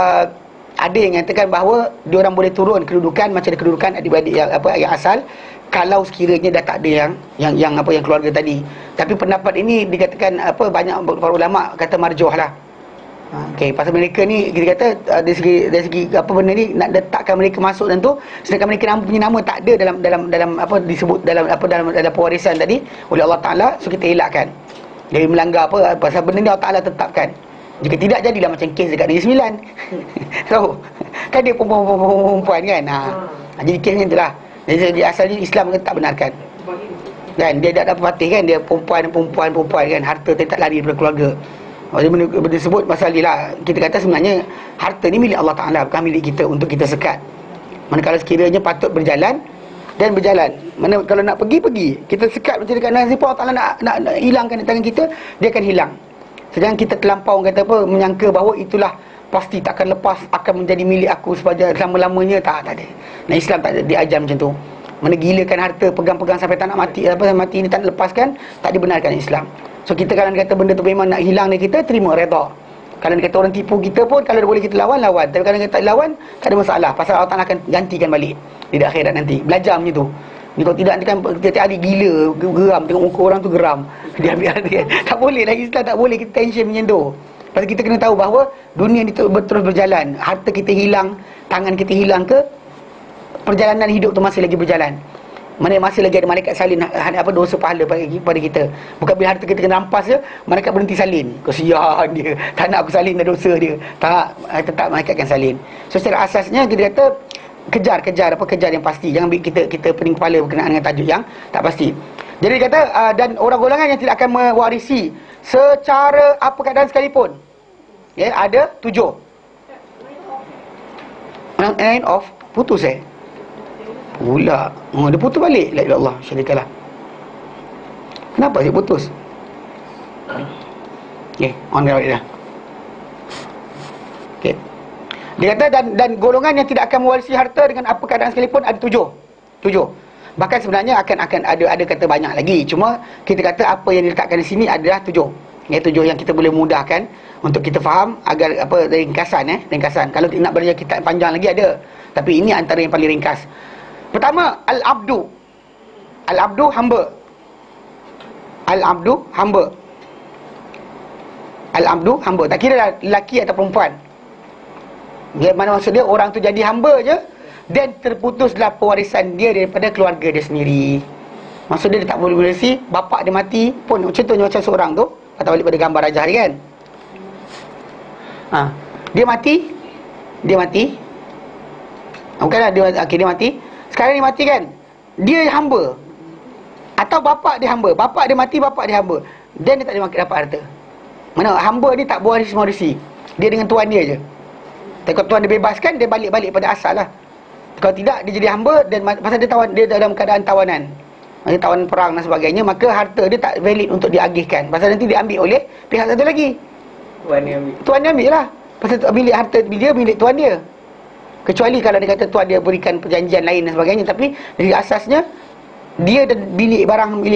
ada yang katakan bahawa diorang boleh turun kedudukan macam kedudukan adik-beradik yang asal kalau sekiranya dah tak ada yang keluarga tadi. Tapi pendapat ini dikatakan banyak para ulama kata marjuh lah. Okey, pasal mereka ni kita kata dari segi benda ni nak letakkan mereka masuk dan tu, sedangkan mereka punya nama tak ada dalam disebut dalam pewarisan tadi oleh Allah Taala, so kita elakkan. Jadi melanggar pasal benda ni Allah Taala tetapkan. Jika tidak, jadilah macam kes dekat Negeri Sembilan. So, kan dia perempuan kan. Jadi kes ni itulah. Jadi asalnya Islam tak benarkan. Kan dia tak dapat patih kan, dia perempuan kan, harta tak lari daripada keluarga. Benda disebut pasal dia lah. Kita kata sebenarnya harta ni milik Allah Ta'ala, bukan milik kita untuk kita sekat. Manakala sekiranya patut berjalan, dan berjalan. Mana kalau nak pergi. Kita sekat macam dekat nasi pun Allah Ta'ala nak hilangkan di tangan kita, dia akan hilang. Sedangkan kita terlampau menyangka bahawa itulah pasti takkan lepas, akan menjadi milik aku selama-lamanya. Tak ada. Nah, Islam tak ada diajar macam tu. Mana gilakan harta, pegang-pegang sampai tak nak mati, sampai mati ni tak nak lepaskan, tak dibenarkan Islam. So kita kalau kata benda tu memang nak hilang dari kita, terima, redha. Kalau kata orang tipu kita pun, kalau boleh kita lawan. Tapi kalau kita tak lawan, tak ada masalah. Pasal Allah Ta'ala akan gantikan balik di akhirat nanti. Belajar macam tu. Ni kalau tidak, nanti kan tiap-tiap hari gila, geram, tengok muka orang tu geram. Dia ambil dia. Tak boleh lagi Islam, tak boleh kita tension macam tu. Pasal kita kena tahu bahawa dunia ni terus berjalan. Harta kita hilang, tangan kita hilang ke, perjalanan hidup tu masih lagi berjalan. Mana masih lagi ada malaikat salin dosa pahala pada kita. Bukan bila harta kita kena rampas je, malaikat berhenti salin. Kesian dia, tak nak aku salin dah dosa dia. Tak, tetap malaikat akan salin. So secara asasnya kita kata kejar yang pasti. Jangan kita pening kepala berkenaan dengan tajuk yang tak pasti. Jadi kata dan orang golongan yang tidak akan mewarisi secara apa keadaan sekalipun. Ya, ada 7. End of putus pula. Dia putus balik. La ilaha illallah, syarikalah. Kenapa dia putus? Okey, on dah. Okey. Dia kata dan golongan yang tidak akan mewarisi harta dengan apa keadaan sekalipun ada 7. 7. Bahkan sebenarnya akan ada kata banyak lagi. Cuma kita kata apa yang diletakkan di sini adalah 7. Yang 7 yang kita boleh mudahkan untuk kita faham agar ringkasan. Kalau nak belajar kitab panjang lagi ada. Tapi ini antara yang paling ringkas. Pertama, al-abdu. Al-abdu hamba. Al-abdu hamba. Al-abdu hamba. Tak kira lelaki atau perempuan. Mana maksud dia orang tu jadi hamba je dan terputuslah pewarisan dia daripada keluarga dia sendiri. Maksud dia tak boleh berisi, bapak dia mati pun. Contohnya macam seorang tu, atau balik pada gambar Rajah ni kan. Dia mati. Bukanlah dia mati. Sekarang dia mati kan. Dia hamba. Atau bapak dia hamba. Bapak dia mati, bapak dia hamba. Dan dia tak ada dapat harta. Mana hamba ni tak mewarisi. Dia dengan tuan dia je. Tapi kalau tuan dia bebaskan, dia balik pada asal lah. Kalau tidak, dia jadi hamba. Dan pasal dia dalam keadaan tawanan, maksudnya tawanan perang dan sebagainya, maka harta dia tak valid untuk diagihkan. Pasal nanti diambil oleh pihak satu lagi. Tuan dia ambil lah. Pasal milik harta dia milik tuan dia. Kecuali kalau dia kata tuan dia berikan perjanjian lain dan sebagainya. Tapi dari asasnya, dia dan milik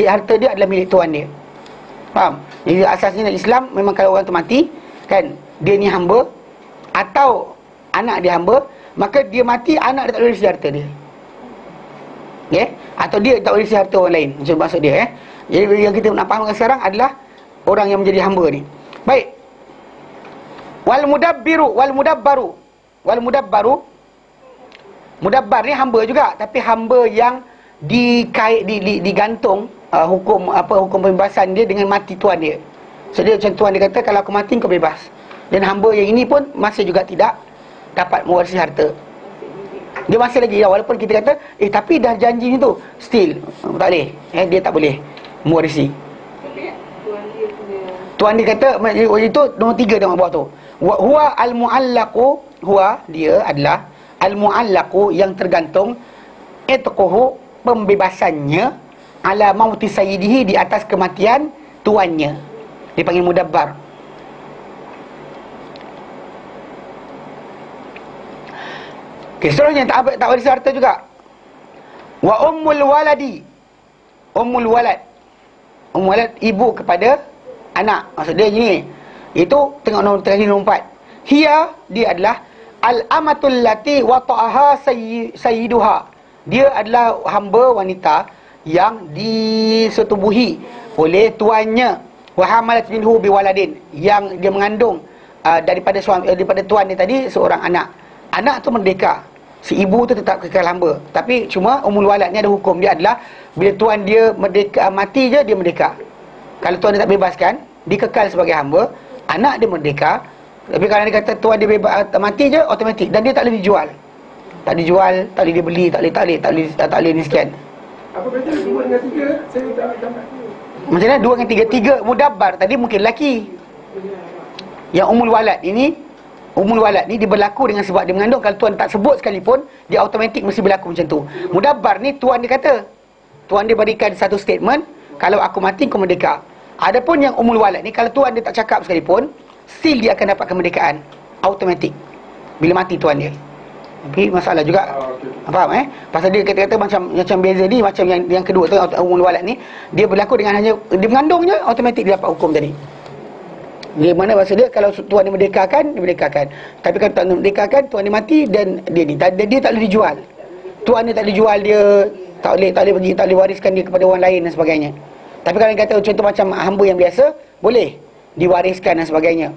harta dia adalah milik tuan dia. Faham? Jadi asasnya dalam Islam, memang kalau orang tu mati kan, dia ni hamba atau anak dia hamba, maka dia mati, anak dia tak boleh isi harta dia. Atau dia tak boleh isi harta orang lain. Macam maksud dia. Jadi yang kita nak fahamkan sekarang adalah orang yang menjadi hamba ni. Baik. Wal mudabbaru. Mudabbar ni hamba juga, tapi hamba yang digantung hukum pembebasan dia dengan mati tuan dia. So dia macam tuan dia kata, kalau aku mati kau bebas. Dan hamba yang ini pun masih juga tidak dapat mewarisi harta. Dia masih lagi, walaupun kita kata tapi dah janji ni tu, still tak boleh. Dia tak boleh mewarisi. Tuan dia kata itu nombor 3 dalam bawah tu. Huwa al-mu'allaqu, dia adalah al-mu'allaqu yang tergantung, itquhu pembebasannya, ala mauti sayyidihi di atas kematian tuannya. Dipanggil mudabbar. Seterusnya tak warisi harta juga. Wa ummul waladi. Ummul walad, ibu kepada anak. Maksud dia gini. Itu tengok nombor 4. Dia adalah al-amatul lati wata'aha sayyiduha. Dia adalah hamba wanita yang disetubuhi oleh tuannya. Wa hamalat minhu biwaladin, yang dia mengandung daripada tuan dia tadi seorang anak. Anak tu merdeka, si ibu tu tetap kekal hamba. Tapi cuma umul walad ni ada hukum. Dia adalah bila tuan dia merdeka, mati je dia merdeka. Kalau tuan dia tak bebaskan, dia kekal sebagai hamba. Anak dia merdeka. Tapi kalau dia kata tuan dia bebas, mati je, automatik. Dan dia tak boleh dijual. Tak dijual, tak boleh dibeli, tak boleh ni sekian. Apa beza 2 dengan 3? Saya tak dapat. Macam mana 2 dengan 3? 3 mudabbar tadi mungkin lelaki. Yang umul walad ni dia berlaku dengan sebab dia mengandung. Kalau tuan tak sebut sekalipun, dia automatik mesti berlaku macam tu. Mudabbar ni tuan dia kata. Tuan dia berikan satu statement, kalau aku mati kau merdeka. Adapun yang umul walad ni, kalau tuan dia tak cakap sekalipun, still dia akan dapat kemerdekaan automatik bila mati tuan dia. Tapi masalah juga. Faham Pasal dia kata-kata macam beza ni, macam yang kedua tu umul walad ni, dia berlaku dengan hanya dia mengandung je, automatik dia dapat hukum tadi. Dia mana maksud dia, kalau tuan dia merdekakan, dia merdekakan. Tapi kalau tuan dia merdekakan, tuan dia mati dan dia tak boleh dijual. Tuan dia tak boleh dijual, dia tak boleh wariskan dia kepada orang lain dan sebagainya. Tapi kalau dia kata contoh macam hamba yang biasa, boleh diwariskan dan sebagainya.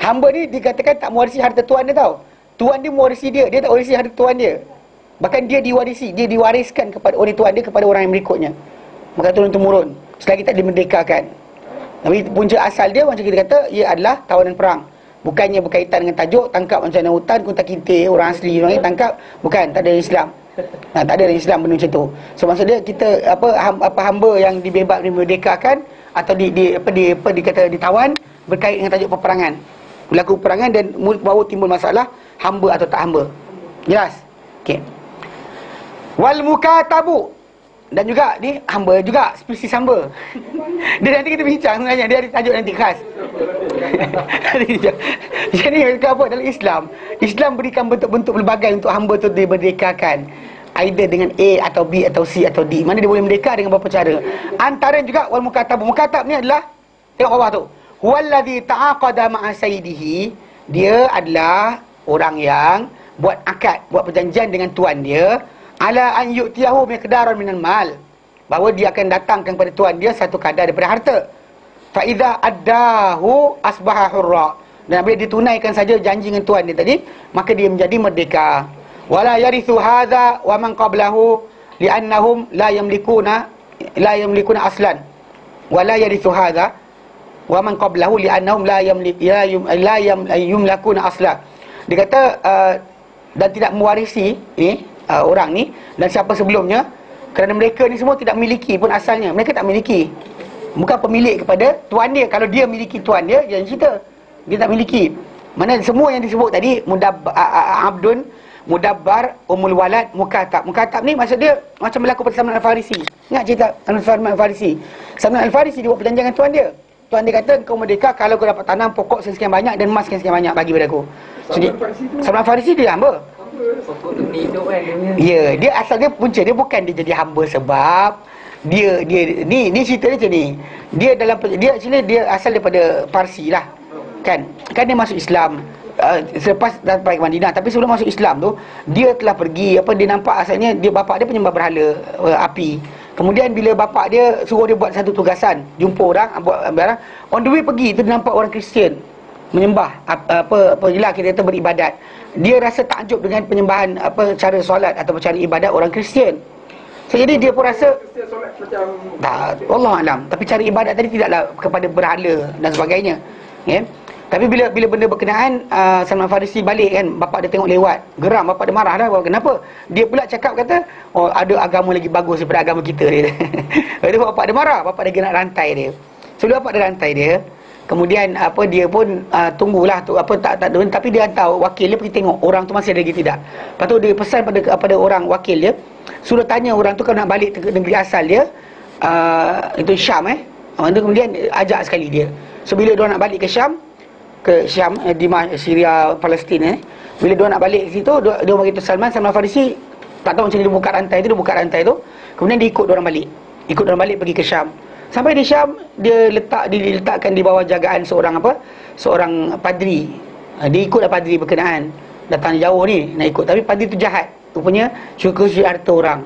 Hamba ni dikatakan tak mewarisi harta tuan dia tau. Tuan dia mewarisi dia tak warisi harta tuan dia. Bahkan dia diwariskan kepada oleh tuan dia kepada orang yang berikutnya. Maka turun-temurun selagi tak dimerdekakan. Tapi punca asal dia macam kita kata, ia adalah tawanan perang. Bukannya berkaitan dengan tajuk tangkap macam mana hutan, kunta kintir orang asli orang ni tangkap, bukan, tak ada Islam. Tak ada dalam Islam benda macam tu. So maksud dia kita hamba yang dibebas, dimerdekakan atau dikata ditawan berkait dengan tajuk peperangan. Berlaku peperangan dan baru timbul masalah hamba atau tak hamba. Jelas? Okey. Wal mukatabu, dan juga ni hamba juga, spesies hamba. Dia nanti kita bincang sebenarnya, dia ada tajuk nanti khas. Jadi apa dalam Islam berikan bentuk-bentuk pelbagai untuk hamba tu dimerdekakan. either dengan A atau B atau C atau D. Mana dia boleh merdeka dengan beberapa cara. Antara juga wal mukatab. Mukatab ni adalah, tengok bawah tu, huwallazi ta'aqada ma'a sayyidihi. Dia adalah orang yang buat akad, buat perjanjian dengan tuan dia, ala an yu'tiyahu miqdaran minal mal, bahawa dia akan datangkan kepada tuan dia satu kadar daripada harta. Fa idza addahu asbaha hurra. Dan bila ditunaikan saja janji dengan tuan dia tadi, maka dia menjadi merdeka. Wala yarithu hadha wa man qablahu li'annahum la yamlikuna aslan. Wala yarithu hadha wa man qablahu li'annahum la yamlikuna aslan. Dia kata dan tidak mewarisi orang ni dan siapa sebelumnya, kerana mereka ni semua tidak memiliki pun asalnya. Mereka tak memiliki, bukan pemilik kepada tuan dia. Kalau dia miliki tuan dia, jangan cerita dia tak miliki. Mana semua yang disebut tadi, abdun, mudabbar, umul walad, mukatab. Mukatab ni maksud dia macam berlaku pada Salman Al-Farisi. Ingat cerita Salman Al-Farisi? Salman Al-Farisi dia buat perjanjian dengan tuan dia. Tuan dia kata, kau merdeka kalau kau dapat tanam pokok sekian banyak dan emas sekian banyak, bagi pada aku. Salman Al-Farisi dia hamba. Pokok demi hidup kan dia. Ya, dia asal dia punca dia bukan dia jadi hamba sebab dia ni cerita dia macam ni. Dia actually dia asal daripada Parsi lah. Kan dia masuk Islam selepas datang ke Madinah, tapi sebelum masuk Islam tu dia telah pergi dia nampak asalnya dia bapak dia penyembah berhala api. Kemudian bila bapak dia suruh dia buat satu tugasan, jumpa orang buat barang, on the way pergi tu dia nampak orang Kristian menyembah gila kita kata beribadat. Dia rasa takjub dengan penyembahan cara solat atau cara ibadat orang Kristian. Jadi dia pun rasa tak, Allah alam, tapi cara ibadat tadi tidaklah kepada berhala dan sebagainya. Tapi bila benda berkenaan, Salman Farisi balik kan, bapak dia tengok lewat, geram, bapak dia marah dah. Kenapa? Dia pula cakap kata, oh ada agama lagi bagus daripada agama kita dia. Lepas tu bapak dia marah, bapak dia nak rantai dia. Sebelum bapak dia rantai dia, kemudian dia pun tunggulah tu tak tapi dia hantar wakil dia pergi tengok orang tu masih ada lagi tidak. Lepas tu dia pesan pada orang wakil dia, suruh tanya orang tu kalau nak balik ke negeri asal dia, itu Syam kemudian ajak sekali dia. So bila dia nak balik ke Syam di Syria, Palestin bila dia nak balik ke situ, dia bagi tu Salman Farisi tak tahu macam dia buka rantai tu, kemudian dia ikut orang balik pergi ke Syam. Sampai di Syam dia diletakkan di bawah jagaan seorang padri. Dia ikutlah padri berkenaan, datang jauh ni nak ikut, tapi padri tu jahat, rupanya syukur harta orang.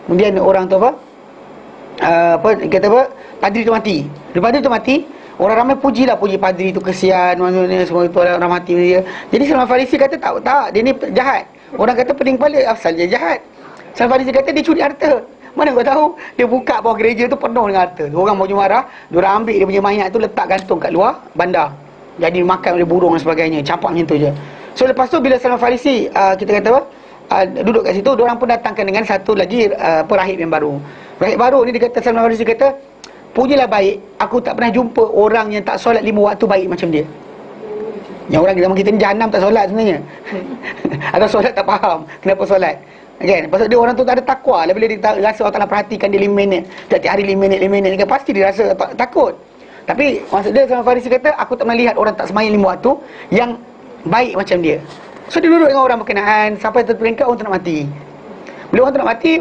Kemudian orang tu padri tu mati. Padri tu mati, orang ramai puji padri tu, kesian maksudnya semua itu orang mati dia. Jadi Salman Farisi kata tak dia ni jahat. Orang kata pening kepala, asal dia jahat. Salman Farisi kata dia curi harta. Mana kau tahu? Dia buka bawah gereja tu penuh dengan harta. Orang baju marah, diorang ambil dia punya mayat tu letak gantung kat luar bandar. Jadi makan oleh burung dan sebagainya, campak macam tu je. So lepas tu bila Salman Farisi kita kata duduk kat situ, diorang pun datangkan dengan satu lagi rahib yang baru. Rahib baru ni dia kata, Salman Farisi kata, pujilah baik, aku tak pernah jumpa orang yang tak solat 5 waktu baik macam dia. Yang orang zaman kita ni jahanam tak solat sebenarnya. Atau solat tak faham kenapa solat. Kan? Pasal dia orang tu tak ada takwa. Bila dia rasa Allah Ta'ala perhatikan dia 5 minit, setiap hari 5 minit kan, pasti dia rasa takut. Tapi maksud dia, Salman Farisi kata, aku tak pernah lihat orang tak semayang 5 waktu yang baik macam dia. So dia duduk dengan orang berkenaan sampai terperingkat orang tu nak mati. Bila orang tu nak mati,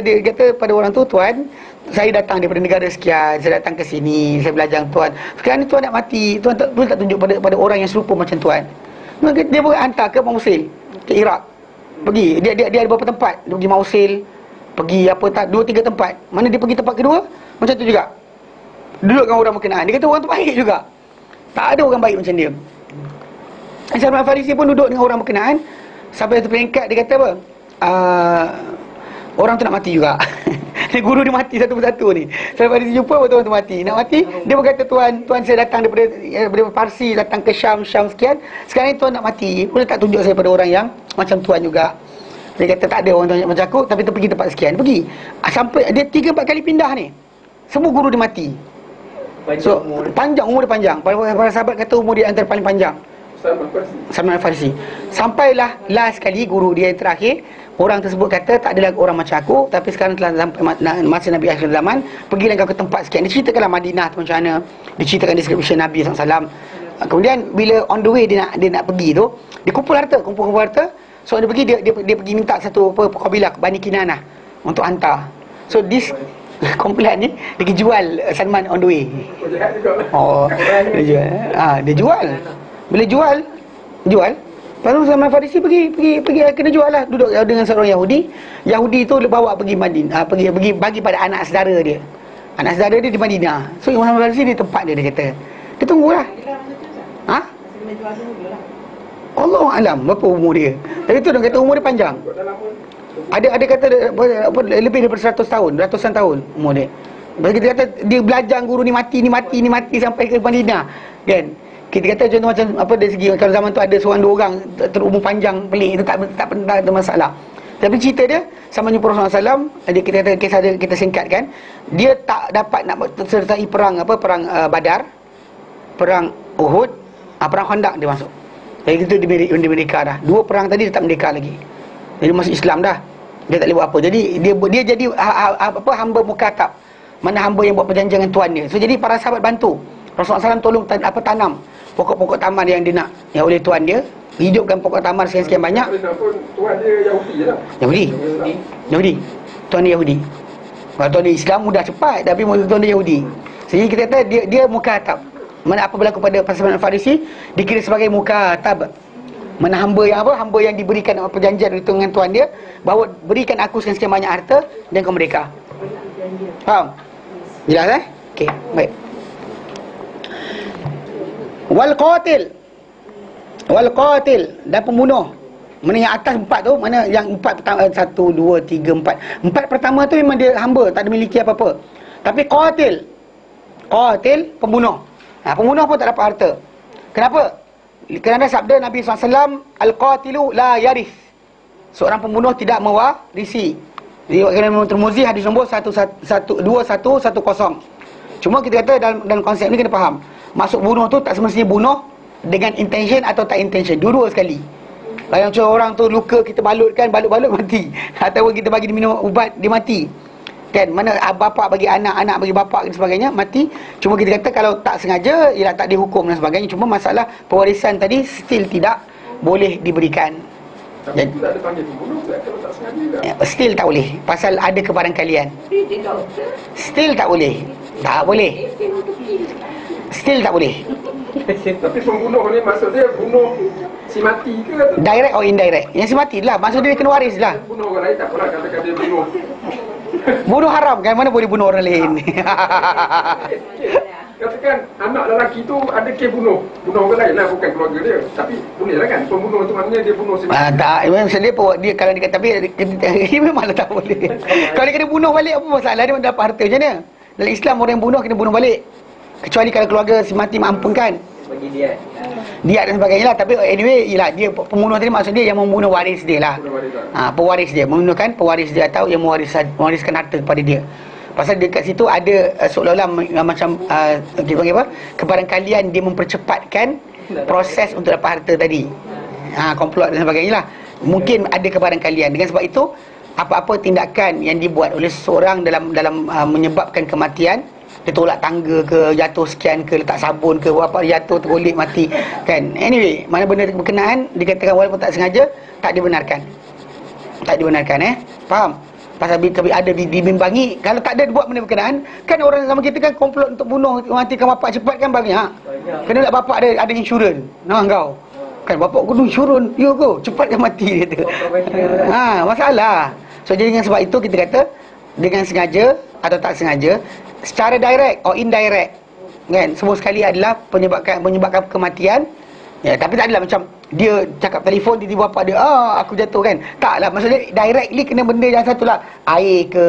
dia kata pada orang tu, tuan, saya datang daripada negara sekian, saya datang ke sini, saya belajar tuan. Sekarang ni tuan nak mati, tuan tak tunjuk pada orang yang serupa macam tuan. Dia pun hantar ke Mosul, ke Iraq. Pergi, dia ada beberapa tempat. Dia pergi Mosul, pergi 2-3 tempat. Mana dia pergi tempat kedua, macam tu juga, duduk dengan orang berkenaan. Dia kata orang tu baik juga, tak ada orang baik macam dia. Salman Farisi pun duduk dengan orang berkenaan sampai satu peringkat dia kata orang tu nak mati juga. Guru dia mati satu persatu ni. Salman Farisi jumpa orang tu mati. Nak mati, dia berkata, tuan saya datang daripada Parsi, datang ke Syam sekian. Sekarang ni tuan nak mati, boleh tak tunjuk saya pada orang yang macam tuan juga? Dia kata tak ada orang tu macam aku, tapi tu pergi tempat sekian. Pergi sampai dia 3-4 kali pindah ni, semua guru dia mati. Panjang umur dia panjang. Para sahabat kata umur dia antara paling panjang, Salman Farisi. Sampailah last kali guru dia yang terakhir, orang tersebut kata tak ada lagi orang macam aku, tapi sekarang telah sampai masa Nabi akhir zaman, pergilah kau ke tempat sekian. Dia ceritakanlah Madinah tu macam mana, diceritakan description Nabi SAW. Kemudian bila on the way dia nak pergi tu, dia kumpul harta. So dia pergi, dia pergi minta satu kabilah Bani Kinanah untuk hantar. So this kumpulan ni dia pergi jual Salman on the way. Oh, dia jual. Dia jual. Bila jual. Lalu Salman Farisi pergi kena jual lah, duduk dengan seorang Yahudi. Yahudi tu bawa pergi Madinah, pergi bagi pada anak saudara dia. Anak saudara dia di Madinah. So Salman Farisi di tempat dia kata. Dia tunggulah. Ha? Allah alam berapa umur dia. Tapi tu dia kata umur dia panjang. Ada kata lebih daripada 100 tahun, ratusan tahun umur dia. Bagi kita kata dia belajar guru ni mati sampai ke Madinah, kan? Kita kata contoh macam apa dari segi kalau zaman tu ada seorang dua orang terumur panjang pelik, itu tak ada masalah. Tapi cerita dia sama dengan Rasulullah SAW, kita kata kisah dia kita singkatkan, dia tak dapat nak sertai perang Badar, perang Uhud, perang Khandaq dia masuk. Jadi itu di Amerika dah. Dua perang tadi dia tak merdeka lagi. Jadi masuk Islam dah. Dia tak boleh buat apa. Jadi dia jadi hamba mukatab. Mana hamba yang buat perjanjian dengan tuan dia. So jadi para sahabat bantu. Rasulullah SAW tolong tanam pokok-pokok taman yang dia nak, yang oleh tuan dia, hidupkan pokok taman sekian banyak. Tuan dia Yahudi je lah. Yahudi. Tuan dia Yahudi. Kalau tuan dia Islam mudah cepat, tapi tuan dia Yahudi. Jadi kita kata dia mukatab. Mana apa berlaku pada Salman Farisi dikira sebagai mukatab. Mana hamba yang diberikan perjanjian dengan tuan dia bahawa berikan aku sekian banyak harta dan kau merdeka. Faham? Jelas Okey, baik. Wal qatil dan pembunuh. Mana yang atas 4 tu, mana yang 4 pertama 1 2 3 4. 4 pertama tu memang dia hamba, tak ada miliki apa-apa. Tapi qatil pembunuh. Pembunuh pun tak dapat harta. Kenapa? Kerana sabda Nabi SAW, al-qatilu la yaris. Seorang pembunuh tidak mewarisi. Diriwayatkan Imam Tirmizi hadis nombor 2110. Cuma kita kata dalam konsep ni kena faham. Maksud bunuh tu tak semestinya bunuh dengan intention atau tak intention. Dua-dua sekali. Kalau macam orang tu luka, kita balutkan, balut-balut mati. Atau kita bagi dia minum ubat, dia mati. Kan, mana bapa bagi anak, anak bagi bapa dan sebagainya, mati. Cuma kita kata kalau tak sengaja, ialah tak dihukum dan sebagainya. Cuma masalah pewarisan tadi still tidak boleh diberikan. Tapi itu tak ada panggil pembunuh kalau tak sengaja tak? Still tak boleh. Pasal ada kebarangkalian. Still tak boleh. Tak boleh. Still tak boleh. Tapi pembunuh ni maksud dia bunuh si mati ke atau? Direct or indirect. Yang si mati lah. Maksud dia kena waris lah. Bunuh orang lain tak apalah, katakan dia bunuh. Bunuh haram kan? Mana boleh bunuh orang lain? Katakan anak lelaki tu ada kes bunuh orang lain lah, bukan keluarga dia. Tapi boleh lah kan? Pembunuh tu maknanya dia bunuh si mati. Tak. Maksud dia kalau dia kata, tapi dia memanglah tak boleh. Kalau dia kena bunuh balik, apa masalah? Dia dapat harta macam mana? Dalam Islam orang yang bunuh kena bunuh balik. Kecuali kalau keluarga si mati mampunkan. Bagi dia. Diat dan sebagainya lah. Tapi anyway, ialah dia pembunuh tadi maksud dia yang membunuh waris dia lah. Pewaris dia, membunuhkan pewaris dia atau yang mewariskan harta kepada dia. Pasal dekat situ ada seolah-olah macam kita panggil apa? Kebarangkalian dia mempercepatkan proses untuk dapat harta tadi. Komplot dan sebagainya lah. Mungkin ada kebarangkalian. Dengan sebab itu apa-apa tindakan yang dibuat oleh seseorang dalam menyebabkan kematian, dia tolak tangga ke, jatuh sekian ke, letak sabun ke, apa jatuh tergolek mati kan. Anyway, mana benda berkenaan dikatakan walaupun tak sengaja, tak dibenarkan. Faham? Pasal ada dibimbangi. Kalau tak ada buat benda berkenaan, kan orang sama kita kan komplot untuk bunuh, matikan bapak cepat kan banyak. Kena nak bapak ada insurans. Kau kan bapak kudu insurans, ya ke cepatkan mati dia tu. Masalah. So jadi dengan sebab itu kita kata dengan sengaja atau tak sengaja, secara direct or indirect, kan, semua sekali adalah menyebabkan kematian. Ya, tapi tak adalah macam dia cakap telefon tiba-tiba bapak dia, aku jatuh kan. Taklah, maksudnya directly kena benda yang satulah. Air ke,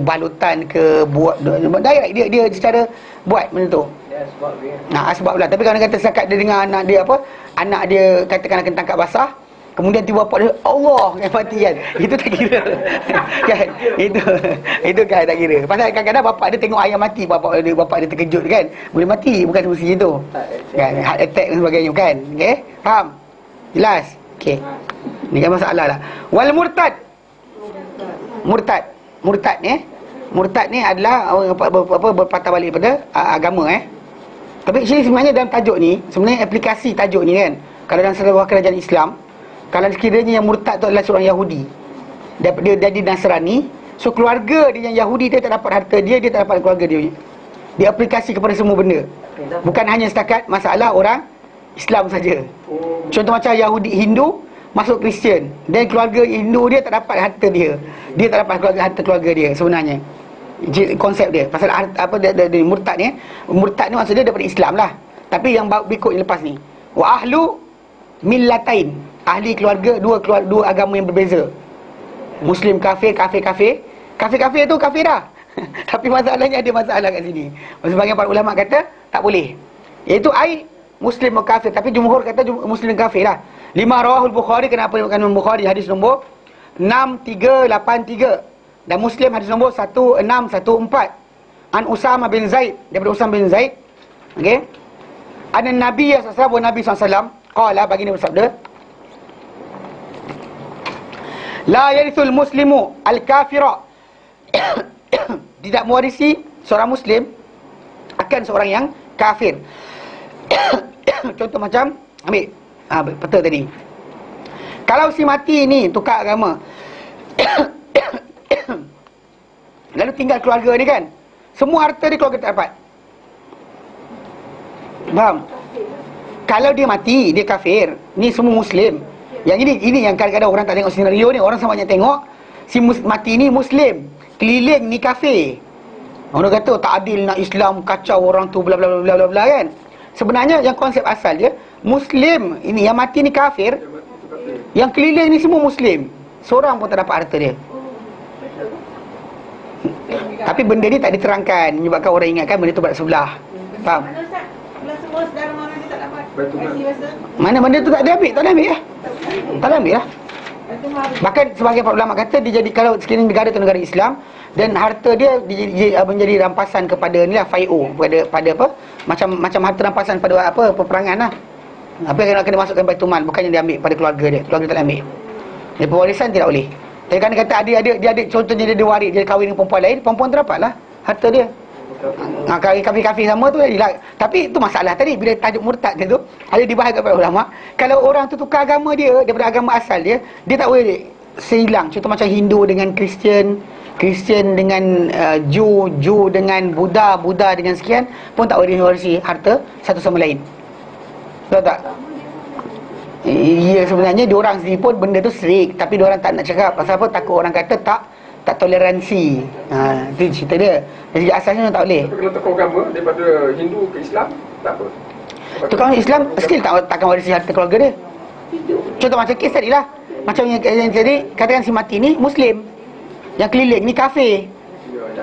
balutan ke, buat direct dia secara buat benda tu. Sebab dia. Sebab lah. Tapi kalau dia kata setakat dia dengar anak dia katakan akan tangkap basah, kemudian tiba bapak dia, Allah, kan mati kan. Itu tak kira. Kan? Itu kan tak kira. Pasal kadang-kadang bapak dia tengok ayah mati, bapak dia terkejut kan. Boleh mati, bukan semestinya tu. Kan? Heart attack dan sebagainya kan. Okey? Faham? Jelas? Okey. Ni kan masalah lah. Wal murtad. Murtad ni adalah berpatah balik pada agama Tapi sebenarnya dalam tajuk ni, sebenarnya aplikasi tajuk ni kan, kalau dalam sebuah kerajaan Islam, Kalau sekiranya yang murtad tu adalah seorang Yahudi, dia jadi Nasrani, so keluarga dia yang Yahudi, dia tak dapat harta dia tak dapat keluarga dia. Dia aplikasi kepada semua benda. Bukan hanya setakat masalah orang Islam saja. Contoh macam Yahudi Hindu masuk Kristian, dan keluarga Hindu dia tak dapat harta dia tak dapat harta keluarga dia sebenarnya. Konsep dia pasal apa dia murtad ni. Murtad ni maksudnya daripada Islam lah. Tapi yang berikut yang lepas ni, wa ahlu millatain, ahli keluarga dua agama yang berbeza. Muslim kafir tu kafir dah. Tapi masalahnya ada masalah kat sini. Sebagian para ulama kata tak boleh. Iaitu Muslim kafir, tapi jumhur kata Muslim kafir lah. 5 rawahul Bukhari, kenapa disebutkan Bukhari hadis nombor 6383, dan Muslim hadis nombor 1614. An Usama bin Zaid, daripada Usama bin Zaid, okey, ada Nabi sallallahu Nabi SAW qala, baginda bersabda, la yarithul muslimu al-kafira, tidak mewarisi seorang muslim akan seorang yang kafir. Contoh macam ambil peta tadi, kalau si mati ni tukar agama lalu tinggal keluarga ni kan, semua harta dia keluarga tak dapat. Faham? Kalau dia mati, dia kafir, ni semua muslim. Yang ini yang kadang-kadang orang tak tengok senario ni. Orang sama banyak tengok si mati ni muslim, keliling ni kafir. Orang kata tak adil, nak Islam kacau orang tu bla bla bla bla bla kan. Sebenarnya yang konsep asal dia, muslim ini yang mati ni kafir, yang keliling ni semua muslim, seorang pun tak dapat harta dia. Tapi benda ni tak diterangkan, menyebabkan orang ingatkan benda tu berada sebelah. Faham? Mana Ustaz? Kalau semua saudara mara dia tak dapat gaji masa. Mana benda tu tak ada ambil lah. Tak ada ambil lah. Bahkan sebagai para ulama kata dia jadi, kalau sekiranya negara tu negara Islam dan harta dia menjadi rampasan kepada ni lah, FIO, pada apa, macam harta rampasan pada apa, peperangan lah. Apa yang kena masukkan Baitul Mal, bukannya dia ambil pada keluarga dia tak ambil. Dia pewarisan tidak boleh. Tapi kan dia kata adik contohnya dia waris, dia kahwin dengan perempuan lain, perempuan terdapat lah harta dia. Kafir-kafir sama tu jadilah. Tapi itu masalah tadi, bila tajuk murtad dia tu ada dibahas kepada ulama. Kalau orang tu tukar agama dia daripada agama asal dia tak boleh sehilang. Contoh macam Hindu dengan Kristian dengan Jew dengan Buddha dengan sekian pun tak boleh mewarisi harta satu sama lain. Tahu tak? Ya, sebenarnya diorang sendiri pun benda tu serik, tapi diorang tak nak cakap. Pasal apa? Takut orang kata tak toleransi. Itu cerita dia. Dari segi asasnya tak boleh. Tapi kalau tukar agama daripada Hindu ke Islam, tak apa. Tukar Islam still takkan warisi harta keluarga dia. Contoh macam kes tadi lah, macam yang tadi katakan si mati ni Muslim, yang keliling ni kafir.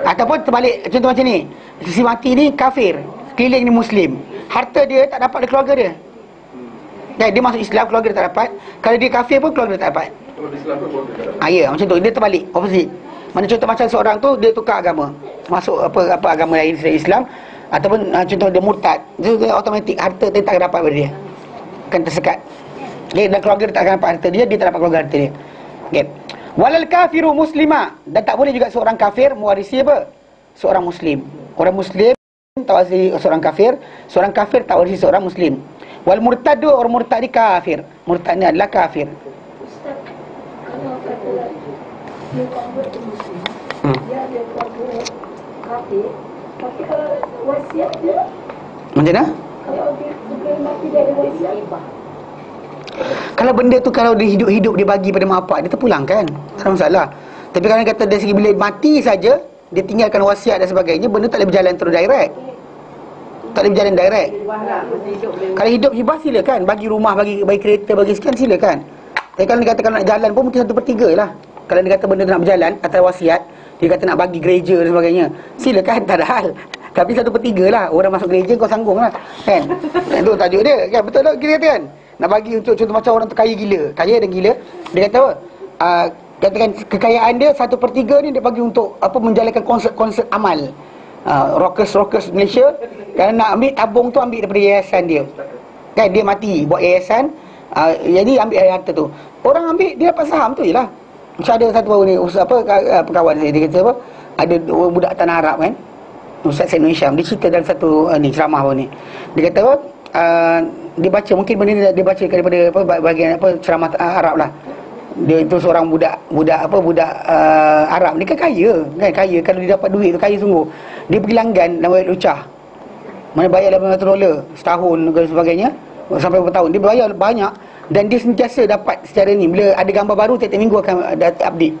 Ataupun terbalik, contoh macam ni, si mati ni kafir, keliling ni Muslim, harta dia tak dapat dari keluarga dia. Dan dia masuk Islam, keluarga dia tak dapat. Kalau dia kafir pun keluarga dia tak dapat. Kalau di Islam pun keluarga tak dapat. Ya, macam tu. Dia terbalik, opposite. Mana contoh macam seorang tu dia tukar agama, masuk apa agama lain selain Islam, ataupun contoh dia murtad, dia automatik harta dia tak dapat pada dia, akan tersekat. Okay, dan keluarga dia tak akan dapat harta dia tak dapat keluarga harta dia. Okay. Walal kafiru muslimah, dan tak boleh juga seorang kafir mewarisi apa? Seorang muslim. Orang muslim tak warisi seorang kafir tak warisi seorang muslim. Wal murtadu, orang murtad ni kafir. Murtad ni adalah kafir. Ustaz, kalau kata dia convert to Muslim, dia ada keluarga kafir, tapi kalau wasiat dia, Macam mana? kalau dia bukan mati dia ada wasiat, Kalau benda tu kalau dia hidup-hidup dia bagi pada mak bapak dia, terpulangkan, tak ada masalah. Tapi kalau kata dari segi bila mati saja dia tinggalkan wasiat dan sebagainya, benda tak boleh berjalan terus direct. Tak boleh berjalan direct. Kalau hidup hibah silakan, bagi rumah, bagi kereta, bagi sekian silakan. Tapi kalau dia kata kalau nak jalan pun mungkin 1/3 lah. Kalau dia kata benda tu nak berjalan atas wasiat, dia kata nak bagi gereja dan sebagainya, silakan, tak ada hal. Tapi 1/3 lah. Orang masuk gereja kau sanggung lah, kan? Itu tajuk dia, kan? Betul tak kira kan? Nak bagi untuk contoh macam orang tu kaya gila, kaya dan gila. Dia kata apa? Katakan kekayaan dia 1/3 ni dia bagi untuk apa, menjalankan konsert amal. Rockers Malaysia, kalau nak ambil tabung tu ambil daripada yayasan dia. Kan dia mati buat yayasan, jadi ambil harta tu. Orang ambil dia dapat saham tu jelah. Macam ada satu baru ni pekawan saya, dia kata apa? Ada budak tanah Arab kan. Ustaz Said Nur Hisham dia cerita dalam satu ni ceramah baru ni. Dia kata apa? dia baca, mungkin benda ni dia baca daripada apa, bahagian apa ceramah Arab lah. Dia itu seorang budak Arab ni kan kaya kalau dia dapat duit tu kaya sungguh. Dia pergi langgan dalam wayat lucah, mana bayar $800 setahun dan sebagainya, sampai berapa tahun dia bayar banyak, dan dia sentiasa dapat secara ni, bila ada gambar baru tiap-tiap minggu akan ada update.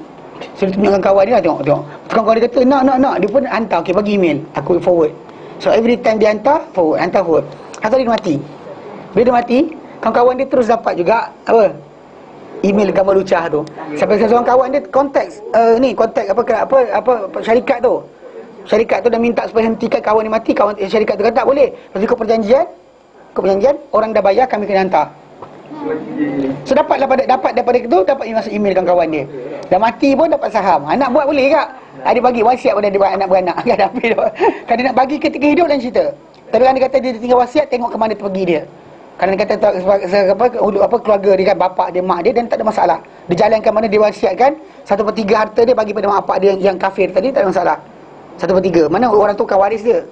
So dia tunjukkan kawan dia lah, tengok kawan dia kata nak dia pun hantar, okey bagi email, aku forward. So every time dia hantar forward. Atau dia mati. Bila dia mati, kawan-kawan dia terus dapat juga apa, email gambar lucah tu. Sampai seorang kawan dia kontak syarikat tu. Syarikat tu dah minta supaya hentikan kawan dia mati. Syarikat tu kata tak boleh. Lepas tu kau perjanjian, orang dah bayar, kami kena hantar. So dapat daripada itu, dapat masuk email kawan-kawan dia. Dah mati pun dapat saham. Anak buat boleh tak? Dia bagi wasiat pada dia buat anak beranak. Kan habis dah. Kan dia nak bagi ketika hidup dan cerita. Tapi kan dia kata dia tinggal wasiat, tengok ke mana pergi dia. Kerana dia kata keluarga dia kan, bapak dia, mak dia, dan tak ada masalah. Dia jalankan mana dia wasiatkan, 1/3 harta dia bagi pada mak bapak dia yang kafir tadi, tak ada masalah. 1/3. Mana orang tu kan waris dia,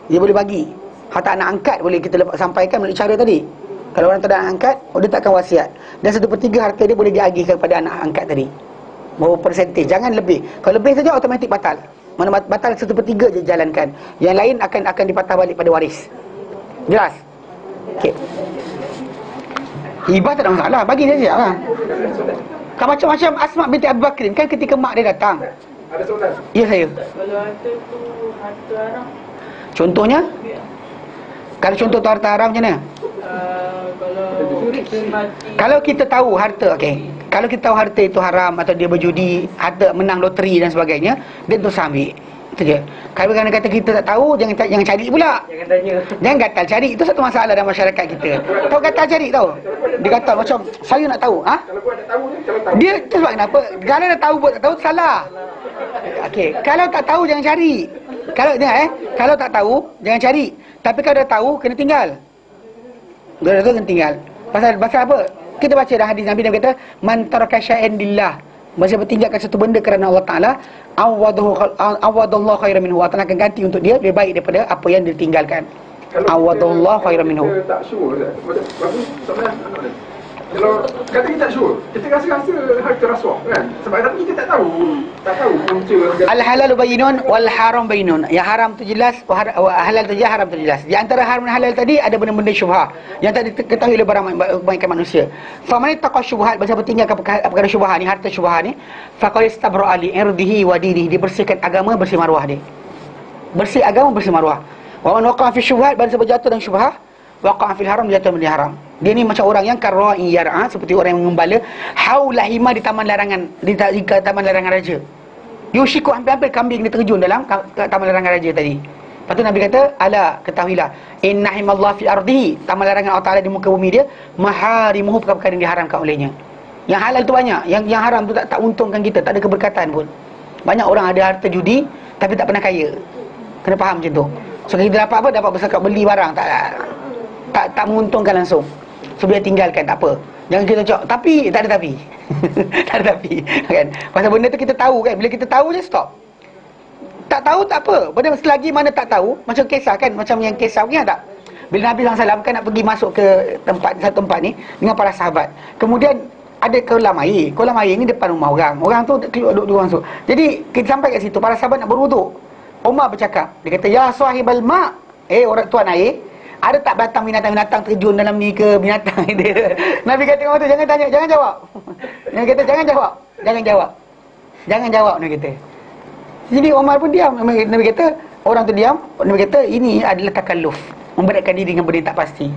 dia boleh bagi. Harta anak angkat boleh kita sampaikan melalui cara tadi. Kalau orang tu dah anak angkat, dia takkan wasiat. Dan 1/3 harta dia boleh diagihkan kepada anak angkat tadi. Berapa persentage, jangan lebih. Kalau lebih saja automatik batal. Mana batal 1/3 je jalankan. Yang lain akan dipatah balik pada waris. Jelas? Okey. Hibah tak ada masalah, bagi saja lah. Kan macam Asma binti Abu Bakrin kan, ketika mak dia datang. Ada soalan? Ya saya. Kalau harta tu harta haram, Contohnya? Kalau contoh tu harta haram macam mana? Kalau kita tahu harta, okey. Kalau kita tahu harta itu haram atau dia berjudi, harta menang loteri dan sebagainya, dia terus ambil. Itu je. Kalau kata kita tak tahu, jangan cari pula. jangan tanya. Jangan gatal cari. Itu satu masalah dalam masyarakat kita. Tahu gatal cari tahu. Dia kata macam saya nak tahu, ha? Kalau buat tak tahu je, kalau tahu. Dia tu sebab kenapa? Kalau dah tahu buat tak tahu salah. Okey, kalau tak tahu jangan cari. Kalau tak tahu jangan cari. Tapi kalau dah tahu kena tinggal. Dah tahu kena tinggal. Pasal apa? Kita baca dalam hadis Nabi, dia kata man taraka syai'an lillah. Masa bertinggalkan satu benda kerana Allah Ta'ala, awadallahu khairan minhu. Allah Ta'ala akan ganti untuk dia lebih baik daripada apa yang dia tinggalkan. Awadallahu khairan minhu. Kita tak sure, bagus sama anak dia. Kalau kata kita tak sure, kita rasa harta rasuah kan. Sebab tapi kita tak tahu punca. Al-halal bayyinun wal haram bayyinun. Yang haram tu jelas, halal tu jelas, haram tu jelas. Di antara haram dan halal tadi ada benda-benda syubhat yang tak diketahui oleh kebanyakan manusia. Fa man ittaqa syubhat, bagi siapa tinggalkan perkara syubhat ni, harta syubhat ni, faqad istabra'a li irdihi wa dinihi, dia bersihkan agama, bersih maruah dia. Bersih agama, bersih maruah. Wa man waqa'a fi syubhat, bagi siapa jatuh dalam syubhat, waqa'a fil haram, jatuh dalam haram. Dia ni macam orang yang karra'i yar'a, seperti orang yang mengembala haula hima di taman larangan, di taman larangan raja. Yushiku, hampir-hampir kambing dia terjun dalam taman larangan raja tadi. Lepas tu Nabi kata, ala, ketahuilah, inna himallah fi ardihi, taman larangan Allah Ta'ala di muka bumi dia, maharimuhu, perkara-perkara yang diharamkan olehnya. Yang halal tu banyak, yang haram tu tak untungkan kita, tak ada keberkatan pun. Banyak orang ada harta judi tapi tak pernah kaya. Kena faham macam tu. So kita dapat apa? Dapat berzakat beli barang, tak menguntungkan langsung. So dia tinggalkan, tak apa. Jangan kita cakap tapi, tak ada tapi. Tak ada tapi kan. Pasal benda tu kita tahu kan. Bila kita tahu je stop. Tak tahu tak apa. Benda selagi mana tak tahu, macam kisah kan, macam yang kisah punya tak. Bila Nabi SAW kan nak pergi masuk ke satu tempat ni dengan para sahabat. Kemudian ada kolam air. Kolam air ni depan rumah orang. Orang tu keluar duduk masuk. Jadi kita sampai kat situ, para sahabat nak berwuduk. Umar bercakap, dia kata, ya sahibal ma', orang tuan air, ada tak binatang-binatang terjun dalam ni ke binatang dia. Nabi kata orang tu, jangan tanya, jangan jawab. Nabi kata jangan jawab. Nabi kata. Jadi Umar pun diam. Nabi kata, orang tu diam. Nabi kata ini adalah takalluf, memberatkan diri dengan benda yang tak pasti.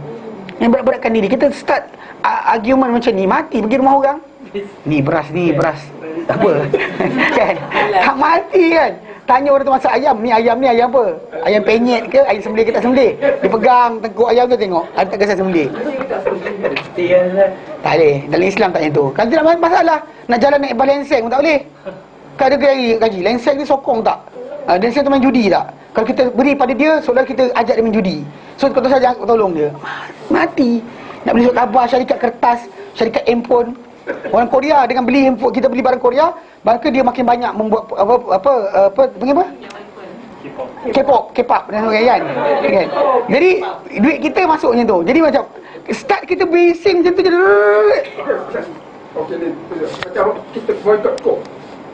Yang berat-beratkan diri. Kita start argument macam ni, mati pergi rumah orang. Ni beras. Apa? Kan? Tak mati kan? Tanya orang tu masak ayam ni ayam apa? Ayam penyet ke? Ayam sembelih ke tak sembelih? Dia pegang tengkuk ayam tu, tengok ada tak kisah sembelih. Tak boleh. Dalam Islam tak macam tu. Kalau tidak masalah, nak jalan naik bas lenseng pun tak boleh. Kan ada gaji. Lenseng ni sokong tak? Lenseng tu main judi tak? Kalau kita beri pada dia, seolah kita ajak dia main judi. So kata saja tolong dia. Mati. Nak beli surat khabar, syarikat kertas, syarikat handphone. Orang Korea dengan beli handphone, kita beli barang Korea, maka dia makin banyak membuat apa? K-pop dan sebagainya kan. Jadi duit kita masuk macam tu. Jadi macam start kita bising macam tu je. Okey ni macam kita boycott kok.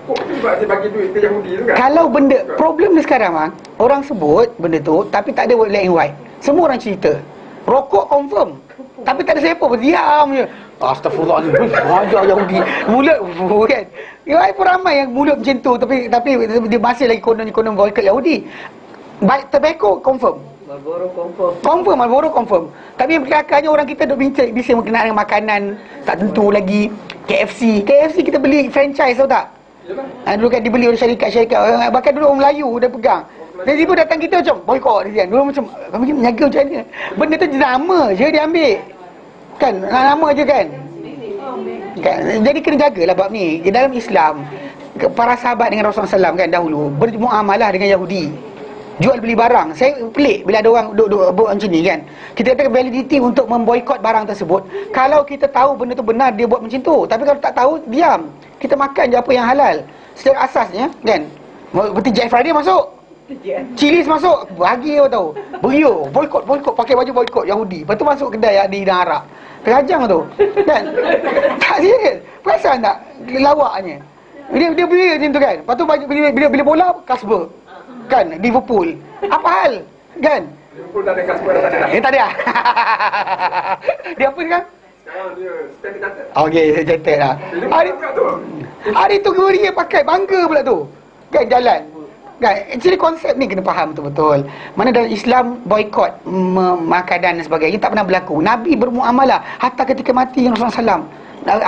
Kok sebab dia bagi duit ke Yahudi tu kan? Kalau benda problem dia sekarang orang sebut benda tu tapi tak ada black and white. Semua orang cerita. Rokok confirm. Tapi tak ada siapa pun diam je. Astagfirullahaladzim. Ajar Yahudi. Mulut kan. Ya pun ramai yang mulut macam tu tapi dia masih lagi konon boycott Yahudi. Baik tobacco confirm. Marlboro confirm. Confirm Marlboro confirm. Tapi yang kelakarnya orang kita duk bising berkenaan dengan makanan tak tentu lagi. KFC kita beli franchise tahu tak? Dulu kan dibeli oleh syarikat bahkan dulu orang Melayu dah pegang. Dan tiba datang kita macam boycott dia kan. Dulu macam kami menjaga macam mana? Benda tu nama je dia ambil. Kan nama je kan. Jadi kena jagalah bab ni. Di dalam Islam para sahabat dengan Rasulullah SAW kan dahulu bermuamalah dengan Yahudi. Jual beli barang. Saya pelik bila ada orang duduk macam ni kan. Kita kata validity untuk memboikot barang tersebut. Kalau kita tahu benda tu benar dia buat macam tu. Tapi kalau tak tahu diam. Kita makan je apa yang halal. Secara asasnya kan. Seperti Jack Friday masuk. Chili's masuk. Bagi apa tahu. Berio. Boikot. Pakai baju boikot Yahudi. Lepas tu masuk kedai Adi dan Arak. Terajang tu. Kan. Tak serius. Perasan tak lawaknya. Dia beli macam tu kan. Lepas tu bila bola Kasper. Kan Liverpool. Apa hal? Kan? Liverpool tak ada Kasper dah tak ada. Tak ada. Dia apa sekarang? Sekarang dia Standard Chartered. Okey, Chartered lah. Hari tu Gloria pakai bangga pula tu. Kan jalan. Kan actually konsep ni kena faham betul-betul. Mana dalam Islam boikot makanan dan sebagainya tak pernah berlaku. Nabi bermuamalah hatta ketika mati Rasulullah SAW.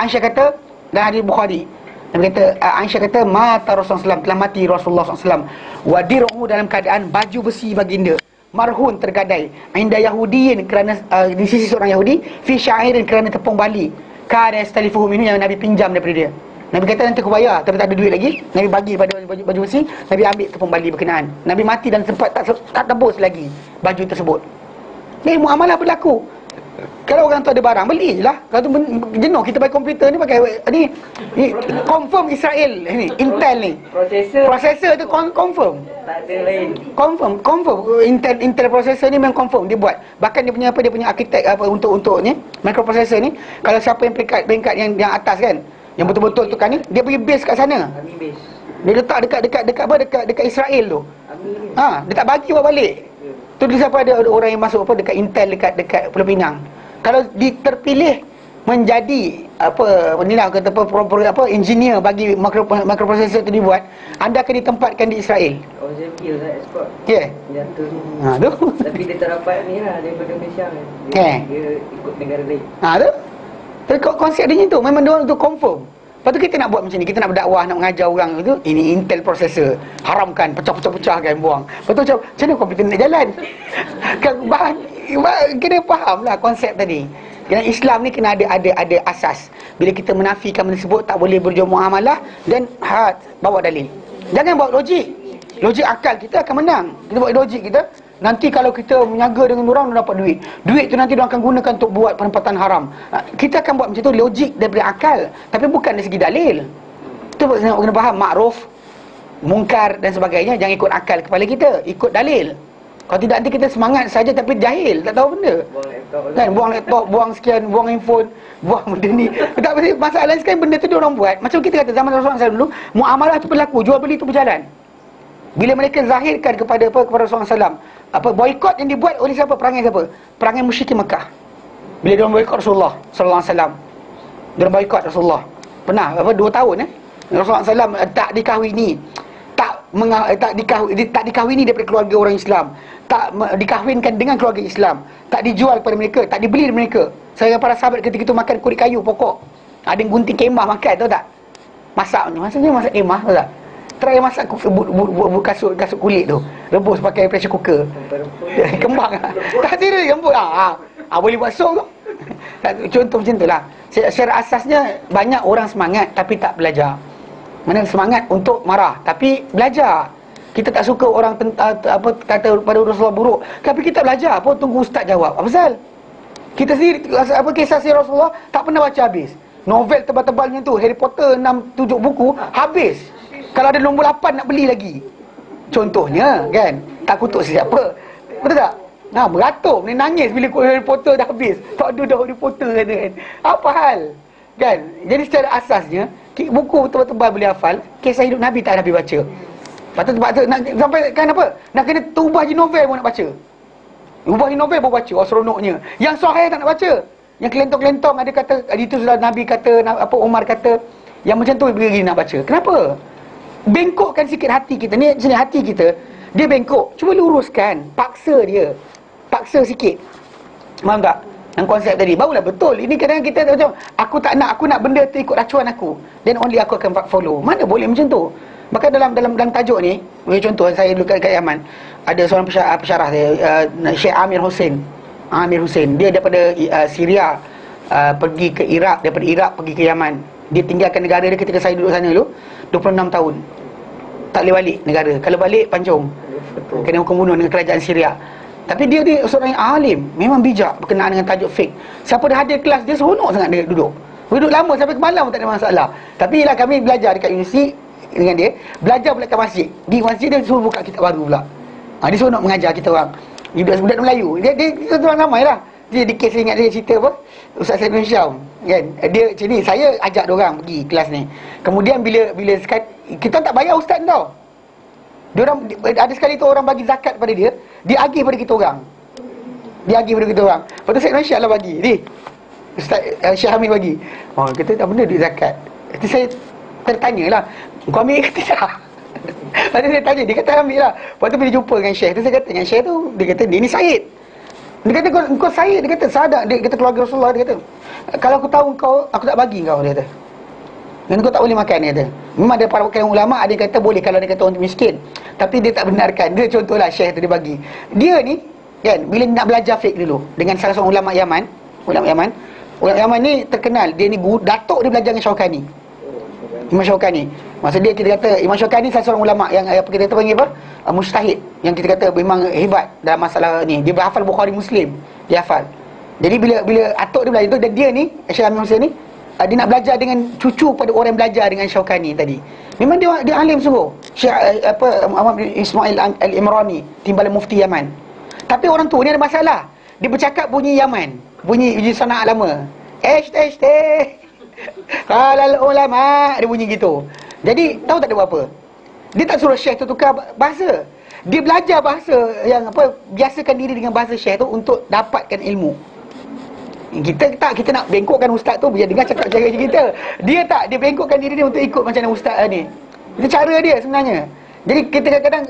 Aisyah kata dan hadis Bukhari. Nabi kata, Aisyah kata mata Rasulullah SAW, telah mati Rasulullah SAW. Wadiruhu dalam keadaan baju besi baginda marhun tergadai inda Yahudiyin kerana di sisi seorang Yahudi fi syairin kerana tepung bali kana yastalifuhu minhu yang Nabi pinjam daripada dia. Nabi kata nanti aku bayar tapi tak ada duit lagi. Nabi bagi pada baju besi, Nabi ambil tepung bali berkenaan. Nabi mati dan sempat tak tebus lagi baju tersebut. Ni muamalah berlaku. Kalau orang tu ada barang, beli je lah. Kalau tu jenuh kita pakai komputer ni, pakai ni confirm Israel ni, Intel ni. Prosesor tu confirm. Tak ada lain. Confirm Intel processor ni memang confirm dia buat. Bahkan dia punya arkitek apa untuk ni microprocessor ni, kalau siapa yang peringkat yang atas kan, yang betul-betul tu kan ni, dia pergi base kat sana. Dia letak dekat Israel tu. Dia tak bagi buat balik. Tu dia siapa ada orang yang masuk apa dekat Intel dekat Pulau Pinang. Kalau terpilih menjadi engineer bagi microprocessor tu dibuat, anda akan ditempatkan di Israel. OZP lah ekspor. Ya. Jatuh tu. Tu. Tapi dia tak dapat ni lah daripada Malaysia. Dia ikut negara lain. Tu. Tapi konsep dia macam tu, memang dia orang tu confirm. Lepas tu kita nak buat macam ni, kita nak berdakwah, nak mengajar orang tu, ini Intel processor, haramkan, pecah-pecah kan, buang. Lepas tu macam mana komputer nak jalan? Kena faham lah konsep tadi. Dalam Islam ni kena ada asas. Bila kita menafikan benda tersebut, tak boleh berjual muamalah dan bawa dalil. Jangan bawa logik. Logik akal kita akan menang. Kita bawa logik kita. Nanti kalau kita menyaga dengan orang dapat duit. Duit tu nanti dia akan gunakan untuk buat penempatan haram. Kita akan buat macam tu logik daripada akal, tapi bukan dari segi dalil. Itu kena faham makruf, mungkar dan sebagainya. Jangan ikut akal kepala kita, ikut dalil. Kalau tidak nanti kita semangat saja tapi jahil, tak tahu benda. Kan buang laptop, buang sekian, buang handphone, buang benda ni. Tak masalah sekarang benda tu dia orang buat. Macam kita kata zaman Rasulullah SAW dulu, muamalah tu berlaku, jual beli tu berjalan. Bila mereka zahirkan kepada Rasulullah SAW, boikot yang dibuat oleh siapa? Perangai siapa? Perangai musyrikin Mekah. Bila dia boikot Rasulullah SAW, dia boikot Rasulullah. Pernah 2 tahun Rasulullah SAW tak dikahwini, tak dikahwini daripada keluarga orang Islam, tak dikahwinkan dengan keluarga Islam, tak dijual kepada mereka, tak dibeli dari mereka. Saya para sahabat ketika itu makan kulit kayu pokok. Ada yang gunting kemah makan, tahu tak? Maksudnya masak kemah, tahu tak? Try masak kasut kulit tu, rebus pakai pressure cooker. Kembang tak serius gembut boleh buat sup tu. Contoh macam tu lah. Secara asasnya banyak orang semangat tapi tak belajar. Mana semangat untuk marah tapi belajar. Kita tak suka orang kata pada Rasulullah buruk, tapi kita belajar apa, tunggu ustaz jawab. Apa pasal? Kita sendiri kisah si Rasulullah tak pernah baca habis. Novel tebal-tebalnya tu, Harry Potter 6-7 buku habis. Kalau ada nombor 8 nak beli lagi. Contohnya kan, tak kutuk sesiapa. Betul tak? Beratur, ni nangis bila Harry Potter dah habis. Tak ada dah Harry Potter kata kan. Apa hal? Kan? Jadi secara asasnya buku tebal-tebal boleh hafal, kisah hidup Nabi tak Nabi baca. Patut nak sampai kan apa? Nak kena ubah je novel pun nak baca. Ubah je novel pun baca, seronoknya. Yang sahih tak nak baca. Yang kelentong-kelentong ada kata itu sudah Nabi kata, apa Umar kata, yang macam tu beri nak baca. Kenapa? Bengkokkan sikit hati kita. Ni sini hati kita, dia bengkok. Cuba luruskan, paksa dia. Paksa sikit. Faham tak? Yang konsep tadi barulah betul. Ini kadang kita macam aku nak benda tu ikut acuan aku, then only aku akan follow. Mana boleh macam tu? Maka dalam tajuk ni, contoh saya dulu kat Yaman, ada seorang pensyarah dia, Syekh Amir Hussein. Dia daripada Syria pergi ke Iraq, daripada Iraq pergi ke Yaman. Dia tinggalkan negara dia ketika saya duduk sana dulu 26 tahun. Tak boleh balik negara. Kalau balik pancung, kena hukum bunuh dengan kerajaan Syria. Tapi dia seorang yang alim, memang bijak berkenaan dengan tajuk fiqh. Siapa dah hadir kelas dia, seronok sangat dia duduk lama sampai ke malam tak ada masalah. Tapi lah kami belajar dekat universiti dengan dia, belajar pula kat masjid. Di masjid dia suruh buka kitab baru pula. Dia seronok mengajar kita orang. Budak Melayu. Dia orang ramai lah. Dia di kes ingat dia cerita apa, Ustaz Saidul Syam kan. Dia macam ni, saya ajak dia orang pergi kelas ni. Kemudian bila kita tak bayar ustaz tau. Diorang ada sekali tu orang bagi zakat pada dia agih pada kita orang. Lepas tu Saidul Syam lah bagi. Ni Ustaz Syekh Hamid bagi. Kita tak benda duit zakat. Jadi saya tertanyalah, kau ambil ke tidak? Lepas tu saya tanya, dia kata ambil lah. Lepas tu bila jumpa dengan Syekh tu, saya kata dengan Syekh tu, dia kata dia ni Syed. Dia kata kau Syed, dia kata sadar, dia kata keluarga Rasulullah, dia kata kalau aku tahu kau, aku tak bagi kau, dia kata. Dan kau tak boleh makan, dia kata. Memang ada para kalangan ulama ada yang kata boleh kalau dia kata orang miskin, tapi dia tak benarkan. Dia contohlah Syekh tu dia bagi. Dia ni kan, bila nak belajar fiqh dulu dengan salah seorang ulama Yaman ni terkenal, dia ni guru, datuk dia belajar dengan Syaukani. Imam Syaukani. Maksud dia kita kata Imam Syaukani salah seorang ulama yang apa kita panggil apa? Mujtahid, yang kita kata memang hebat dalam masalah ni. Dia berhafal Bukhari Muslim, dia hafal. Jadi bila atuk dia belajar tu, dan dia ni Syekh Amir Hussein ni dia nak belajar dengan cucu pada orang yang belajar dengan Syaukani tadi. Memang dia alim sungguh. Syekh Muhammad Ismail Al-Imrani, timbalan mufti Yaman. Tapi orang tu ni ada masalah. Dia bercakap bunyi Yaman, bunyi sanad lama. Qalal ulama, dia bunyi gitu. Jadi tahu tak dia buat apa? Dia tak suruh Syekh tu tukar bahasa. Dia belajar bahasa yang apa, biasakan diri dengan bahasa Syekh tu untuk dapatkan ilmu. Kita nak bengkokkan ustaz tu biar dengar cakap-cakap kita. Dia tak, dia bengkokkan diri dia untuk ikut macam mana ustaz ni. Itu cara dia sebenarnya. Jadi kita kadang-kadang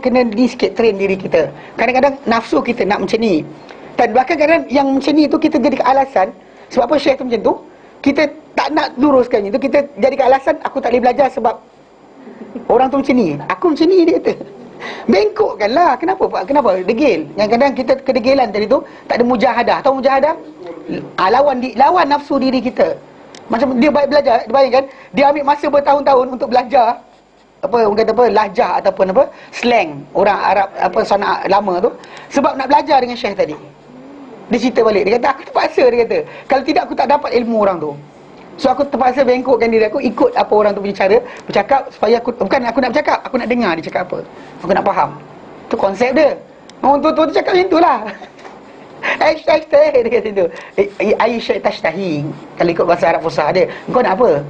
kena ni sikit train diri kita. Kadang-kadang nafsu kita nak macam ni. Dan bahkan kadang yang macam ni tu kita jadi alasan sebab apa Syekh tu macam tu. Kita tak nak luruskan itu, kita jadikan alasan aku tak boleh belajar sebab orang tu macam ni. Aku macam ni, dia kata. Bengkokkanlah. Kenapa Pak? Kenapa? Degil. Yang kadang kita kedegilan tadi tu tak ada mujahadah. Tahu mujahadah? Lawan nafsu diri kita. Macam dia baik belajar, bayangkan dia ambil masa bertahun-tahun untuk belajar orang kata lahjah ataupun slang orang Arab sanad lama tu sebab nak belajar dengan Syekh tadi. Dia cerita balik, dia kata aku terpaksa, dia kata kalau tidak aku tak dapat ilmu orang tu. So aku terpaksa bengkokkan diri aku ikut apa orang tu punya cara bercakap supaya aku, bukan aku nak bercakap, aku nak dengar dia cakap apa, aku nak faham. Tu konsep dia. Orang tu cakap macam itulah. Dia kata tu Aisyah tashtahi. Kalau ikut bahasa Arab Fusah dia, kau nak apa?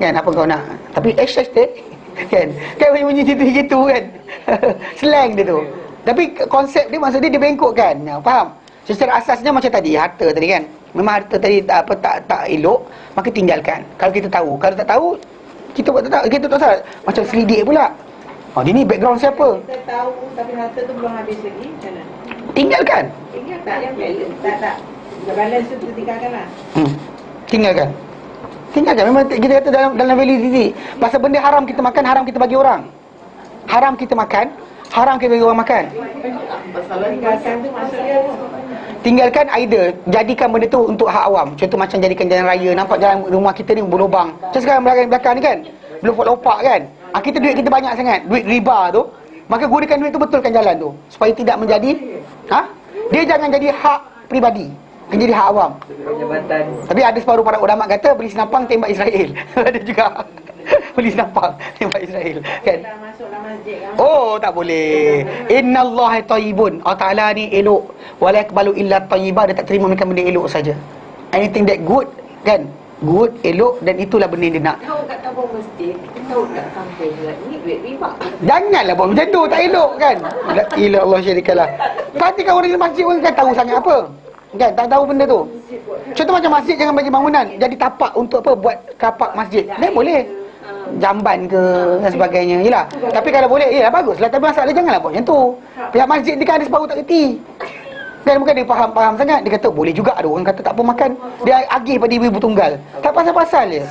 Kan apa kau nak? Tapi kan bunyi gitu kan. Slang dia tu. Tapi konsep dia maksud dia bengkokkan. Faham? Secara asasnya macam tadi, harta tadi kan. Memang harta tadi tak elok, maka tinggalkan. Kalau kita tahu, kalau tak tahu kita tak salah. Macam selidik pula. Dia ni background siapa? Kita tahu tapi harta tu belum habis lagi, macam mana? Tinggalkan. Tak balance tu tinggalkanlah. Tinggalkan. Memang kita kata dalam validity. Pasal benda haram kita makan, haram kita bagi orang. Haram kita makan, haram kita bagi orang makan. Tinggalkan tu maksudnya Tinggalkan either jadikan benda tu untuk hak awam. Contoh macam jadikan jalan raya. Nampak jalan rumah kita ni berlubang. Macam sekarang belakang ni kan, lopak kan. Kita duit kita banyak sangat, duit riba tu. Maka gunakan duit tu betulkan jalan tu supaya tidak menjadi dia jangan jadi hak peribadi, akan jadi hak awam. Tapi ada separuh para ulama kata beli senapang tembak Israel. Ada juga. Polis nampak tembak Israel kan. Dah masuklah masjid kan. Oh, tak boleh. Innallaha tayyibun. Allah Taala ni elok. Wala yaqbalu illa tayyiba, dia tak terima melainkan benda elok saja. Anything that good kan? Good, elok, dan itulah benda yang dia nak. Tahu kat tabung masjid, tahu kat kampung juga. Ni duit riba. Janganlah buat macam tu, tak elok kan. La ilaha Allah syarikalah. Pasti kan orang di masjid pun kan tahu sangat apa. Kan, tak tahu benda tu. Contoh macam masjid jangan bagi bangunan jadi tapak untuk apa? Buat kapak masjid. Dia boleh. Jamban ke dan sebagainya. Yalah. Tapi kalau boleh, yalah baguslah. Tapi masalah janganlah buat macam tu. Pihak masjid ni kan ada separuh tak reti. Dan bukan dia faham sangat. Dia kata boleh juga, ada orang kata tak apa makan. Dia agih pada ibu-ibu tunggal. Tak pasal-pasal je.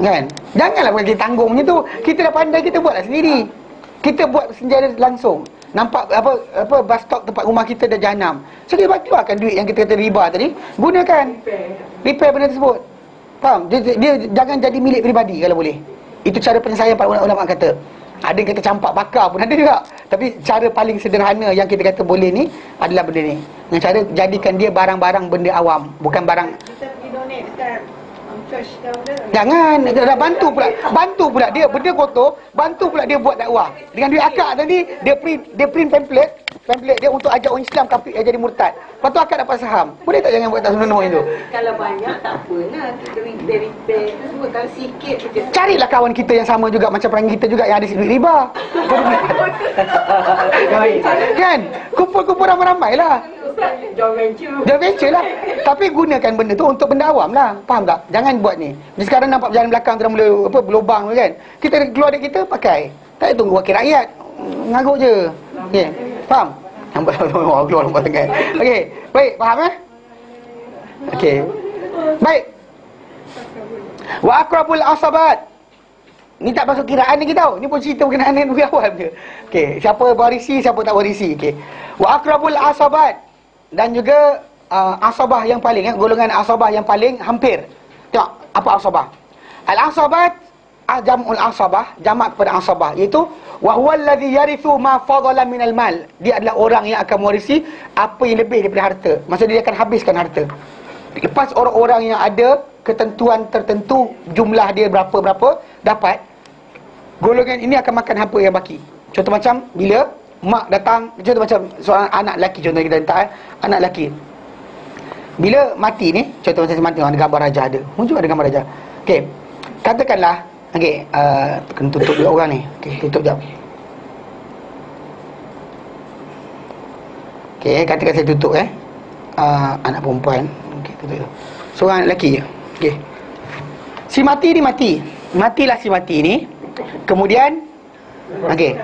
Kan? Janganlah bagi tanggung macam tu. Kita dah pandai, kita buatlah sendiri. Kita buat senjata langsung. Nampak apa bus stop tempat rumah kita dah jahanam. So kita keluarkan duit yang kita kata riba tadi, gunakan. Repair benda tersebut. Faham? Dia jangan jadi milik peribadi kalau boleh. Itu cara penyelesaian para ulama kata. Ada yang kata campak bakar pun ada juga. Tapi cara paling sederhana yang kita kata boleh ni adalah benda ni. Dengan cara jadikan dia barang-barang benda awam, bukan barang. Kita pergi donate dekat church ke apa. Jangan, dah bantu pula dia benda kotor, bantu pula dia buat dakwah. Dengan duit akak tadi dia print pamphlet dia untuk ajak orang Islam jadi murtad. Lepas tu akak dapat saham. Boleh tak jangan buat tak senonoh itu? Kalau banyak tak apalah. Kita repair semua. Kalau sikit kita Carilah kawan kita yang sama juga macam perangai kita juga yang ada duit riba. Kan? Kumpul-kumpul ramai-ramai lah. joint venture. Joint venture lah. Tapi gunakan benda tu untuk benda awam lah. Faham tak? Jangan buat ni. Jadi sekarang nampak berjalan belakang dah mula berlubang kan. Kita keluar dari kita pakai. Tak payah tunggu wakil rakyat. Ngaruk je. Okey. Faham? Nampak keluar nampak tengah. Okey. Baik, faham Okey. Baik. Wa aqrabul asabat. Ni tak masuk kiraan lagi tau. Ni pun cerita berkenaan dengan lebih awal je. Okey, siapa warisi, siapa tak warisi. Okey. Wa aqrabul asabat, dan juga asabah yang paling golongan asabah yang paling hampir. Tengok apa asabah. Al-asabat jam'ul asabah, jamak kepada asabah, iaitu wa huwal ladzi yarithu ma fadala minal mal. Dia adalah orang yang akan mewarisi apa yang lebih daripada harta. Maksudnya dia akan habiskan harta. Lepas orang-orang yang ada ketentuan tertentu, jumlah dia berapa dapat, golongan ini akan makan apa yang baki. Contoh macam bila mak datang, contoh macam seorang anak lelaki, contoh kita letak anak lelaki bila mati ni, contoh macam mati ada gambar raja, ada muncul ada gambar raja. Okey, katakanlah okey, kena tutup dia orang ni. Okey, tutup jap. Okey, katakan saya tutup anak perempuan. Okey, tutup. Seorang anak lelaki je. Okey. Si mati ni matilah si mati ni. Kemudian okey,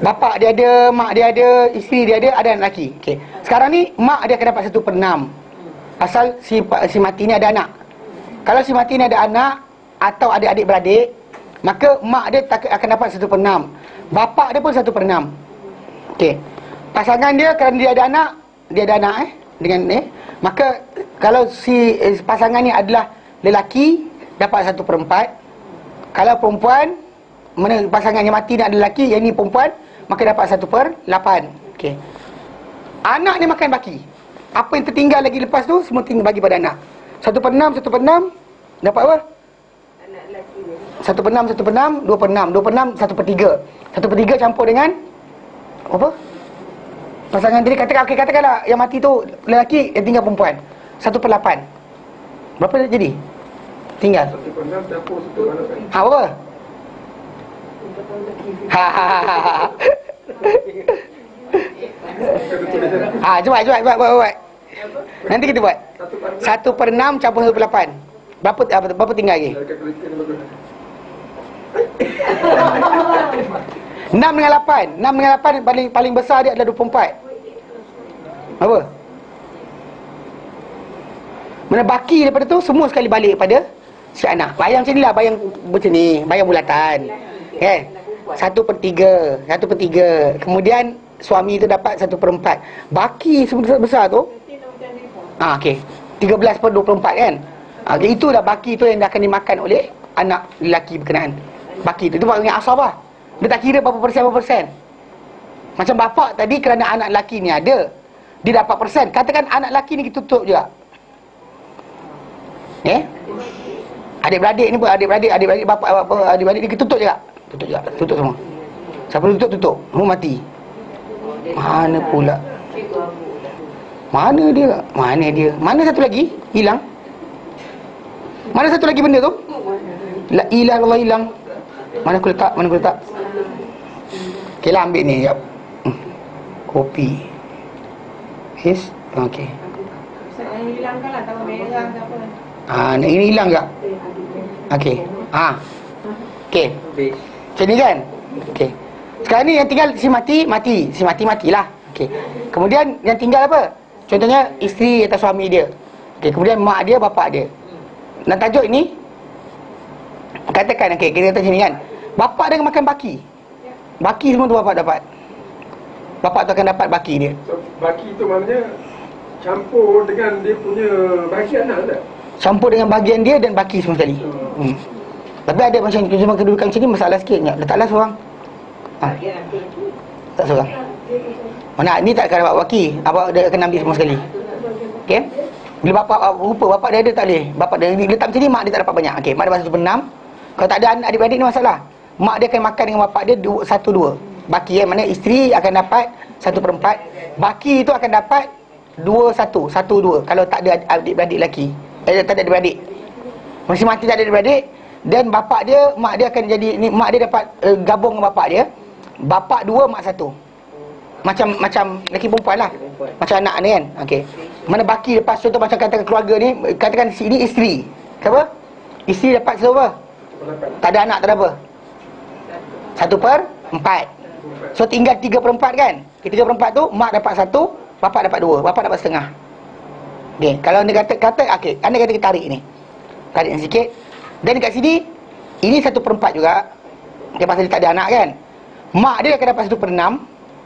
bapa dia ada, mak dia ada, isteri dia ada anak lelaki. Okey. Sekarang ni mak dia akan dapat 1/6. Asal si mati ni ada anak. Kalau si mati ni ada anak atau adik-adik beradik, maka mak dia akan dapat 1/6. Bapa dia pun 1/6. Okey. Pasangan dia, kerana dia ada anak dengan maka kalau si pasangan ni adalah lelaki, dapat 1/4. Kalau perempuan, mana pasangan yang mati ni adalah lelaki, yang ni perempuan, maka dapat 1/8. Okey. Anak ni makan baki. Apa yang tertinggal lagi lepas tu semua tinggal bagi pada anak. 1/6 dapat apa? Anak lelaki dia. 1/6 2/6 1/3. 1/3 campur dengan apa? Pasangan tadi katakanlah yang mati tu lelaki, yang tinggal perempuan. 1/8. Berapa jadi? Tinggal. 1/6 campur 1/8. Apa? Cuba. Nanti kita buat. 1/6 campur 1/8. Berapa tinggal lagi? 6 dengan 8. 6 dengan 8 paling besar dia adalah 24. Apa? Mana baki daripada tu semua sekali balik pada si anak. Bayang macam ni lah, bayang macam ni, bayang bulatan. Kan? 1/3. Kemudian suami tu dapat 1/4. Baki sebesar tu. Okey. 13/24 kan? Okay, itu dah baki tu yang dah akan dimakan oleh anak lelaki berkenaan. Baki tu panggil asabah. Dia tak kira berapa persen. Macam bapak tadi, kerana anak lelaki ni ada, dia dapat persen. Katakan anak lelaki ni kita tutup juga. Adik-beradik ni pun, adik-beradik bapa adik-beradik dia tutup juga. Tutup semua. Siapa tutup, semua mati. Mana pula? Mana dia? Mana satu lagi? Hilang. Mana satu lagi benda tu? La ilaha illallah hilang. Mana aku letak? Okey lah, ambil ni, jap. Kopi. Yes. Okey. Saya hilangkan lah, tambah merah ke apa. Ini hilang tak? Okey. Okey. Macam ni kan? Okey. Sekarang ni yang tinggal si matilah. Okey. Kemudian yang tinggal apa? Contohnya isteri atau suami dia. Okey, kemudian mak dia, bapak dia. Dan tajuk ni katakan, okey, kita kata macam ni kan. Bapak dia makan baki. Baki semua tu bapak dapat. Bapak tu akan dapat baki dia. So, baki tu maknanya campur dengan dia punya bahagian tak? Campur dengan bahagian dia dan baki semua sekali. Tapi ada macam cuma kedudukan macam ni masalah sikit. Letaklah seorang. Tak seorang. Mana ni tak akan dapat baki. Abang dia akan ambil semua sekali. Okey. Bila bapak rupa bapak dia ada tak boleh. Bapak dia letak macam ni, mak dia tak dapat banyak. Okey, mak dia masuk 1/6. Kalau tak ada adik-beradik ni masalah. Mak dia akan makan dengan bapak dia 1/2. Baki mana isteri akan dapat 1/4. Baki itu akan dapat 2/1, 1/2 kalau tak ada adik-beradik lelaki. Tak ada adik-beradik. Masih mati tak ada adik-beradik. Dan bapak dia, mak dia akan jadi ni, mak dia dapat gabung dengan bapak dia. Bapak 2, mak 1. Macam lelaki perempuan lah. Macam anak ni kan. Okey. Mana baki lepas contoh macam katakan keluarga ni, katakan ini isteri. Apa? Isteri dapat berapa? Tak ada anak, tak ada apa. 1/4. So tinggal 3/4 kan? 3/4 tu mak dapat 1, bapak dapat 2, bapak dapat setengah. Okey, kalau anda kata okey, anda kata kita tarik ni. Tarik sikit. Dan dekat sini ini 1/4 juga. Okey, pasal dia tak ada anak kan. Mak dia akan dapat 1/6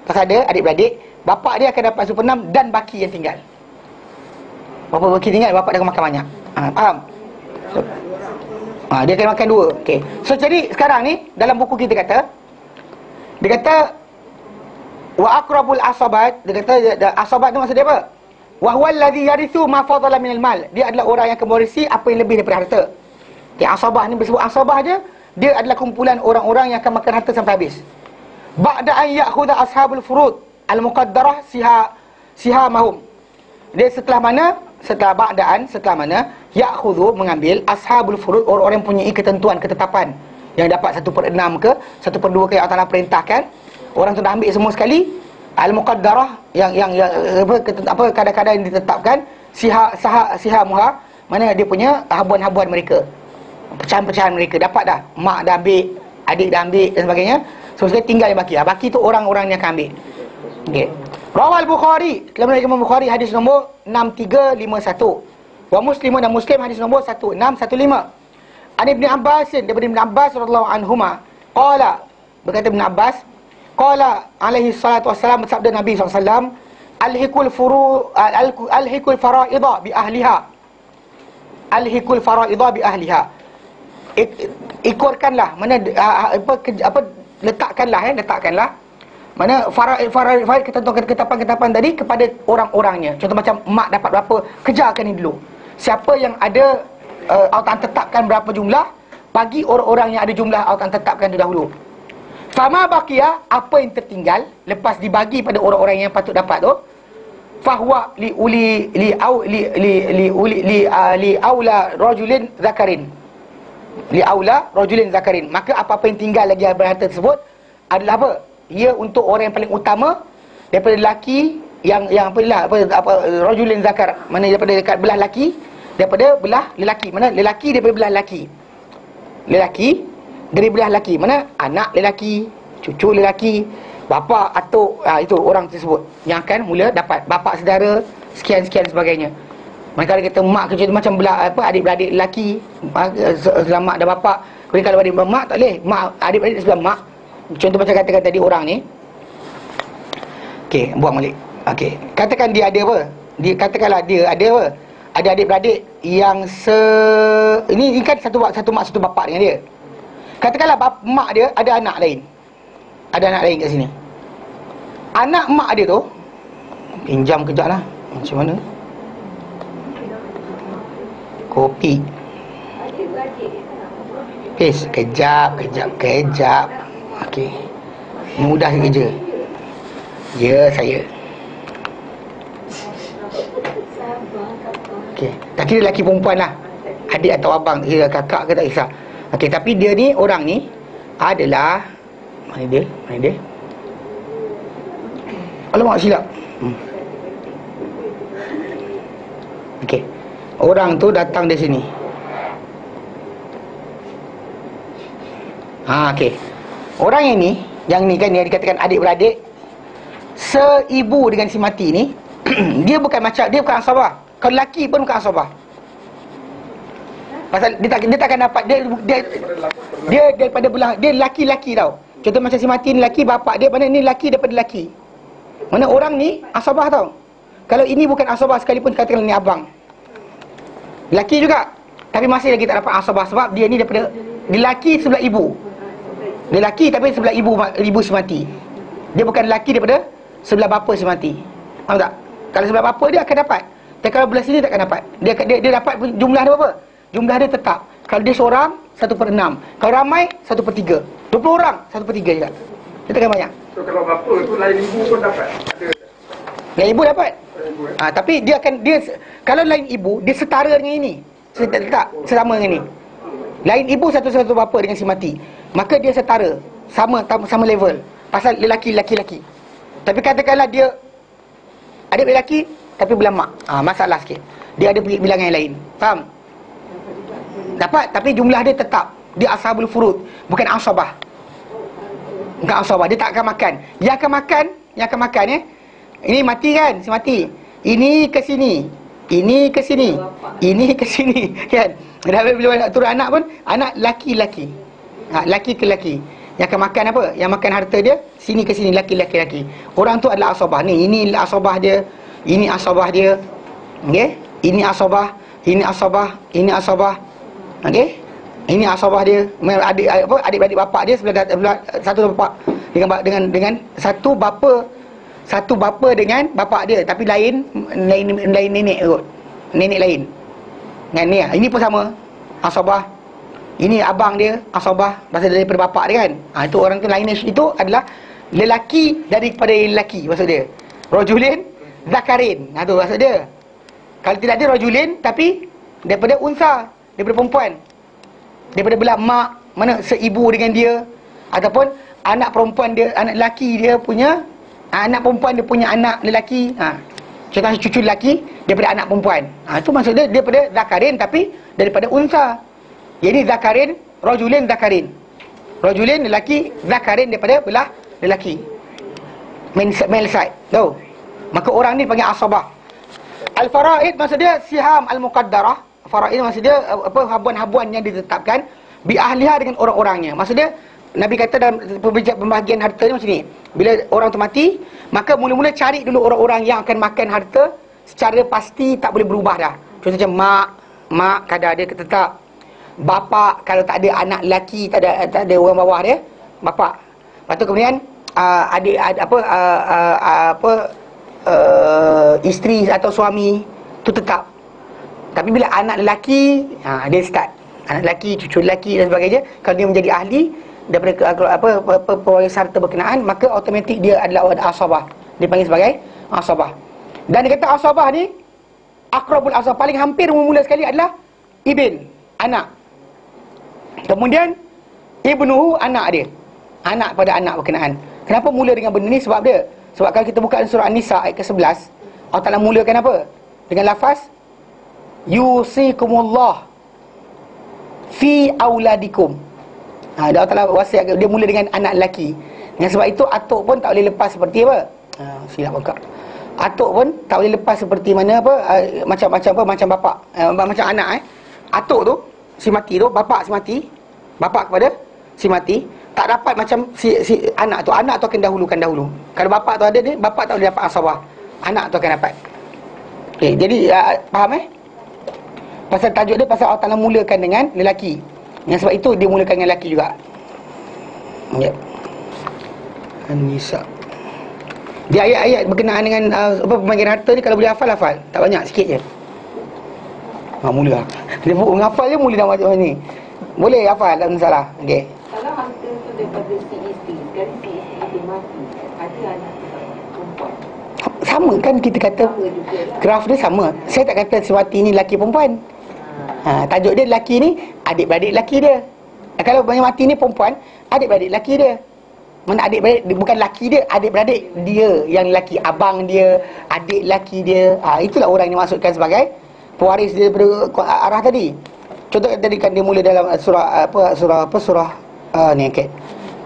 pasal ada adik-beradik, bapak dia akan dapat 1/6 dan baki yang tinggal. Berapa baki tinggal, bapak dia akan makan banyak. Faham? So, dia akan makan 2. Okey. So jadi sekarang ni dalam buku kita kata, dia kata wa aqrabul asabat, dia kata asabat tu maksud dia apa? Wa huwal ladzi yarithu ma fadala minal mal. Dia adalah orang yang akan mewarisi apa yang lebih daripada harta. Okay, asabah ni disebut asabah je, dia adalah kumpulan orang-orang yang akan makan harta sampai habis. Ba'da an ya'khudha ashabul furud al-muqaddarah sihamahum. Dia setelah mana ya'khudhu mengambil ashabul furud, orang-orang yang punya ketentuan, ketetapan yang dapat 1/6 ke 1/2 ke yang Allah perintahkan, orang tu dah ambil semua sekali. Al-muqaddarah yang kadang-kadang yang ditetapkan sihamuha, mana dia punya habuan-habuan mereka, pecahan-pecahan mereka dapat dah. Mak dah ambil, adik dah ambil dan sebagainya. So sekali tinggal yang baki. Baki tu orang-orang yang akan ambil. Okey. Rawal Bukhari, dalam Imam Bukhari hadis nombor 6351. Wa Muslimun dan Muslim hadis nombor 1615. An Ibn Abbas, daripada Ibn Abbas radhiyallahu anhuma, qala, berkata Ibn Abbas, qala alaihi salatu wassalam, bersabda Nabi SAW, alhiqul fara'idha bi ahliha. Alhiqul fara'idha bi ahliha. Ikurkanlah, mana letakkanlah mana faraid ketetapan tadi kepada orang-orangnya. Contoh macam mak dapat berapa, kejarkan ni dulu. Siapa yang ada Allah tetapkan berapa jumlah, bagi orang-orang yang ada jumlah Allah tetapkan tu dahulu. Fama baqiya, apa yang tertinggal lepas dibagi pada orang-orang yang patut dapat tu, fahuwa li aula rajulin zakarin. Li aula rajulin zakarin. Maka apa-apa yang tinggal lagi daripada harta tersebut adalah apa? Ia untuk orang yang paling utama daripada lelaki yang rajulin zakar, mana daripada dekat belah lelaki, daripada belah lelaki, mana lelaki daripada belah lelaki. Lelaki dari belah lelaki, mana anak lelaki, cucu lelaki, bapa, atuk, itu orang tersebut yang akan mula dapat. Bapa saudara, sekian-sekian sebagainya. Mereka kata mak kerja macam belah adik-beradik lelaki, sebelah mak dan bapa. Kemudian kalau adik mak tak boleh, mak adik-beradik sebelah mak. Contoh macam katakan tadi orang ni. Okey, buang balik. Okey, katakan dia ada apa? Katakanlah dia ada apa? Ada adik-beradik yang ini kan satu mak satu bapa dengan dia. Katakanlah mak dia ada anak lain. Ada anak lain kat sini. Anak mak dia tu, pinjam kejap lah. Macam mana? Kopi. Kejap. Okey. Mudah kerja. Ya, saya. Okey. Tak kira lelaki perempuan lah. Adik atau abang, kira kakak ke tak kisah. Okey, tapi dia ni, orang ni adalah Mana dia? Alamak, silap. Okey. Orang tu datang di sini. Okey. Orang yang ni kan, yang dikatakan adik-beradik, seibu dengan si mati ni, dia bukan asabah. Kalau lelaki pun bukan asabah. Pasal dia takkan dapat dia daripada belah, dia laki-laki tau. Contoh macam si mati ni laki, bapak dia mana ni laki daripada laki. Mana orang ni asabah tau. Kalau ini bukan asabah sekalipun, katakanlah ni abang, laki juga, tapi masih lagi tak dapat asabah sebab dia ni daripada, dia laki sebelah ibu. Dia laki tapi sebelah ibu si mati. Dia bukan laki daripada sebelah bapa si mati. Faham tak? Kalau sebelah bapa dia akan dapat. Tapi kalau belah sini takkan dapat. Dia dapat jumlah dia berapa? Jumlah dia tetap. Kalau dia seorang 1/6. Kalau ramai 1/3. 20 orang 1/3 juga. Dia takkan banyak. So kalau bapa tu lain ibu pun dapat. Lain ibu dapat. Tapi dia kalau lain ibu, dia setara dengan ini. Tak sama dengan ini. Lain ibu satu bapa dengan si mati, maka dia setara, sama level. Pasal lelaki. Tapi katakanlah dia adik lelaki tapi belah mak, masalah sikit. Dia ada bilangan yang lain. Faham? Dapat, tapi jumlah dia tetap. Dia ashabul furud, bukan asabah. Bukan asabah, dia tak akan makan. Yang akan makan ini mati kan, si mati. Ini ke sini, ini ke sini, ini ke sini kan. Dan bila nak turun anak pun, anak laki-laki. Laki ke laki. Yang akan makan apa? Yang makan harta dia sini ke sini, laki-laki. Orang tu adalah asabah. Ini asabah dia, ini asabah dia. Okey? Ini asabah, ini asabah, ini asabah. Okey? Ini asabah dia. Adik-adik bapak dia sebelah satu bapak dengan satu bapa dengan bapak dia, tapi lain nenek kot. Nenek lain. Dengan ni, ini pun sama. Asabah. Ini abang dia, asabah, pasal daripada bapak dia kan. Itu orang tu lain, itu adalah lelaki daripada lelaki, maksud dia. Rajulin zakarin. Tu maksud dia. Kalau tidak ada rajulin, tapi daripada unsa, daripada perempuan. Daripada belah mak, mana seibu dengan dia, ataupun anak perempuan dia, anak lelaki dia punya, anak perempuan dia punya anak lelaki. Contoh cucu lelaki daripada anak perempuan. Itu maksud dia daripada zakarin, tapi daripada unsa. Jadi zakarin, rajulin zakarin. Rajulin lelaki, zakarin daripada belah lelaki. Male side. Tahu? Maka orang ni panggil asabah. Al-faraid maksud dia siham al-muqaddarah. Faraid maksud dia habuan-habuan yang ditetapkan bi ahliha dengan orang-orangnya. Maksud dia Nabi kata dalam pembahagian harta ni macam ni. Bila orang tu mati, maka mula-mula cari dulu orang-orang yang akan makan harta secara pasti, tak boleh berubah dah. Contoh macam mak kadar dia tetap. Bapa kalau tak ada anak lelaki, tak ada orang bawah dia, bapa. Lepas tu kemudian adik isteri atau suami tu tetap. Tapi bila anak lelaki, dia start. Anak lelaki, cucu lelaki dan sebagainya, kalau dia menjadi ahli daripada pewaris harta berkenaan, maka automatik dia adalah asabah. Dipanggil sebagai asabah. Dan dia kata asabah ni aqrabul asabah, paling hampir mula sekali adalah ibn, anak. Kemudian ibnuhu, anak dia. Anak pada anak berkenaan. Kenapa mula dengan benda ni? Sebab dia, sebab kalau kita buka surah An-Nisa ayat ke-11, Allah Ta'ala mulakan apa? Dengan lafaz yusikumullah fi auladikum. Allah Ta'ala wasiat, dia mula dengan anak lelaki. Dengan sebab itu atuk pun tak boleh lepas seperti apa? Silap buka. Atuk pun tak boleh lepas seperti mana apa, macam bapak, macam anak atuk tu si mati tu, bapak si mati, bapak kepada si mati, tak dapat macam si anak tu akan dahulukan dahulu. Kalau bapak tu ada dia, bapak tak boleh dapat asabah, anak tu akan dapat. Okey, jadi faham pasal tajuk dia, pasal Allah Ta'ala mulakan dengan lelaki. Yang sebab itu dia mulakan dengan lelaki juga. Ya. An-Nisa. Dia ayat-ayat berkenaan dengan pembagian harta ni, kalau boleh hafal, tak banyak, sikit je. Mula. Dia menghafal je mula dah macam ni. Boleh hafal, tak ada masalah. Okey. Kalau harta tu daripada si isteri, sekali si isteri tu mati, ada anak perempuan. Sama kan kita kata Sama juga lah. graf dia sama. Saya tak kata semati ni lelaki perempuan. Tajuk dia lelaki ni adik-beradik lelaki dia. Kalau yang mati ni perempuan, adik-beradik lelaki dia. Mana adik-beradik dia, bukan lelaki dia, adik-beradik dia yang lelaki, abang dia, adik lelaki dia. Itulah orang yang dimaksudkan sebagai pewaris dia daripada arah tadi. Contoh tadi kan dia mula dalam surah ni okey.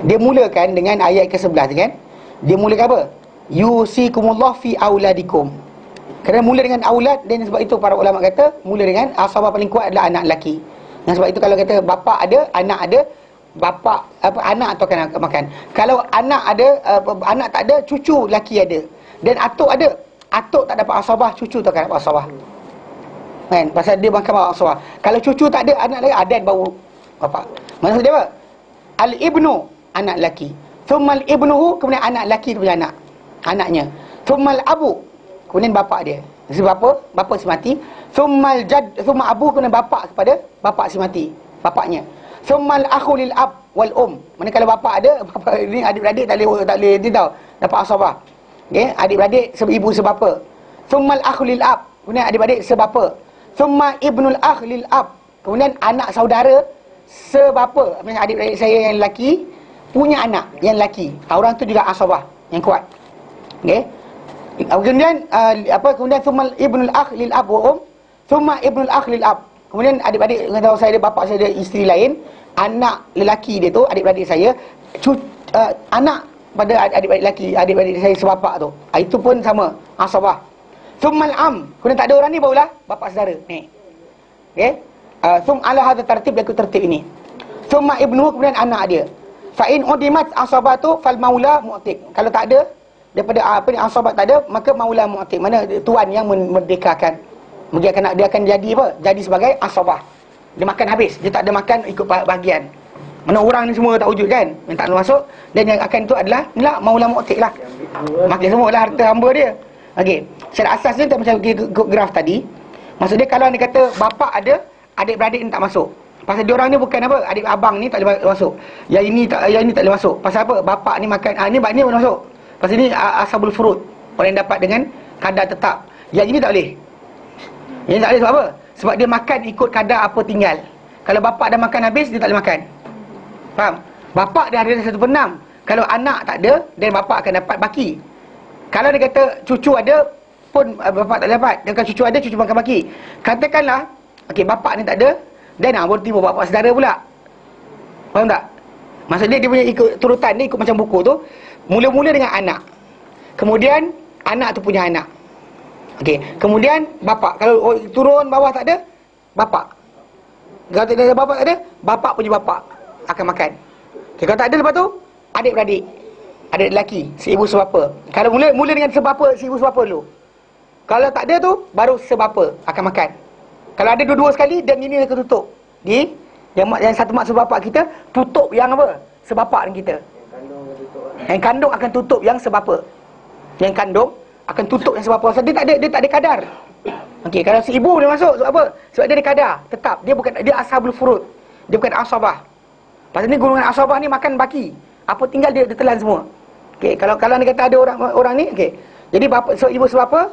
Dia mulakan dengan ayat ke-11 kan. Dia mulakan apa? Yusikumullah fi auladikum. Kerana mula dengan aulad, dan sebab itu para ulama kata mula dengan asabah paling kuat adalah anak lelaki. Dan sebab itu kalau kata bapa ada, anak ada, bapa anak tu akan makan. Kalau anak ada, anak tak ada, cucu lelaki ada. Dan atuk ada, atuk tak dapat asabah, cucu tu akan dapat asabah. Kan? Pasal dia makan bawa asabah. Kalau cucu tak ada, anak lagi adan bau bapa. Maksud dia apa? Al-ibnu, anak lelaki. Thummal ibnuhu, kemudian anak lelaki tu punya anak, anaknya. Thummal abu, kemudian bapa dia. Sebab apa? Bapa si mati. Thummal abu, kemudian bapa kepada bapa si mati, bapaknya. Thummal akhu lil ab wal Mana kalau bapa ada, bapa ni adik-beradik tak boleh dia tahu dapat asabah. Okey, adik-beradik ibu sebapa. Thummal akhu lil ab, kemudian adik-beradik sebapa. Thumma ibnul akh lil ab, kemudian anak saudara sebapa. Maksudnya adik-beradik saya yang lelaki punya anak yang lelaki. Orang tu juga asabah yang kuat. Okey. Kemudian kemudian thumma ibnul akh lil ab wa thumma ibnul akh lil ab. Kemudian adik-beradik, tahu saya ada bapa saya ada isteri lain, anak lelaki dia tu, adik-beradik saya anak pada adik-beradik lelaki, adik-beradik saya sebapa tu. Itu pun sama asabah. Thummal am, kemudian tak ada orang ni barulah bapa saudara ni. Okey. Ala hadha tertib, dia ikut tertib ini. Thumma ibnuhu, kemudian anak dia. Fa in udimat asabatu fal maula mu'tiq. Kalau tak ada daripada asabat tak ada, maka maula mu'tiq, mana tuan yang memerdekakan. Dia akan jadi apa? Jadi sebagai asabah. Dia makan habis, dia tak ada makan ikut bahagian. Mana orang ni semua tak wujud kan, yang tak masuk. Dan yang akan tu adalah maula mu'tiq lah, makan semua lah harta hamba dia. Okey, secara asas dia tak macam graf tadi. Maksud dia kalau dia kata bapa ada, adik-beradik ni tak masuk. Pasal dia orang ni bukan apa, adik abang ni tak boleh masuk. Yang ini tak boleh masuk. Pasal apa? Bapa ni makan, ni boleh masuk. Pasal ni ashabul furud, orang yang dapat dengan kadar tetap. Yang ini tak boleh. Yang tak boleh sebab apa? Sebab dia makan ikut kadar apa tinggal. Kalau bapa dah makan habis, dia tak boleh makan. Faham? Bapa dia ada 1/6. Kalau anak tak ada, dan bapa akan dapat baki. Kalau dia kata cucu ada pun bapa tak dapat. Dan kalau cucu ada, cucu makan baki. Katakanlah okey, bapa ni tak ada, dan baru tiba bapa saudara pula. Faham tak? Maksudnya dia punya ikut turutan ni, ikut macam buku tu. Mula-mula dengan anak, kemudian anak tu punya anak. Okey, kemudian bapa. Kalau turun bawah tak ada, bapa. Kalau tak ada bapa tak ada, bapa punya bapa akan makan. Okey, kalau tak ada lepas tu adik-beradik, adik lelaki, si ibu sebapa. Kalau mula dengan sebapa, si ibu sebapa dulu. Kalau tak ada tu, baru sebapa akan makan. Kalau ada dua-dua sekali, dan ini akan tutup. Yang satu mak sebapa kita, tutup yang apa? Sebapa kita. Yang kandung akan tutup yang sebapa. Yang kandung akan tutup yang sebapa. Sebab dia tak ada kadar. Okey, kalau si ibu dia masuk, sebab apa? Sebab dia ada kadar tetap. Dia ashabul furud. Dia bukan asabah. Pasal ni golongan asabah ni makan baki. Apa tinggal dia telan semua. Okey, kalau dia kata ada orang ni, okey. Jadi bapa, so ibu sebapa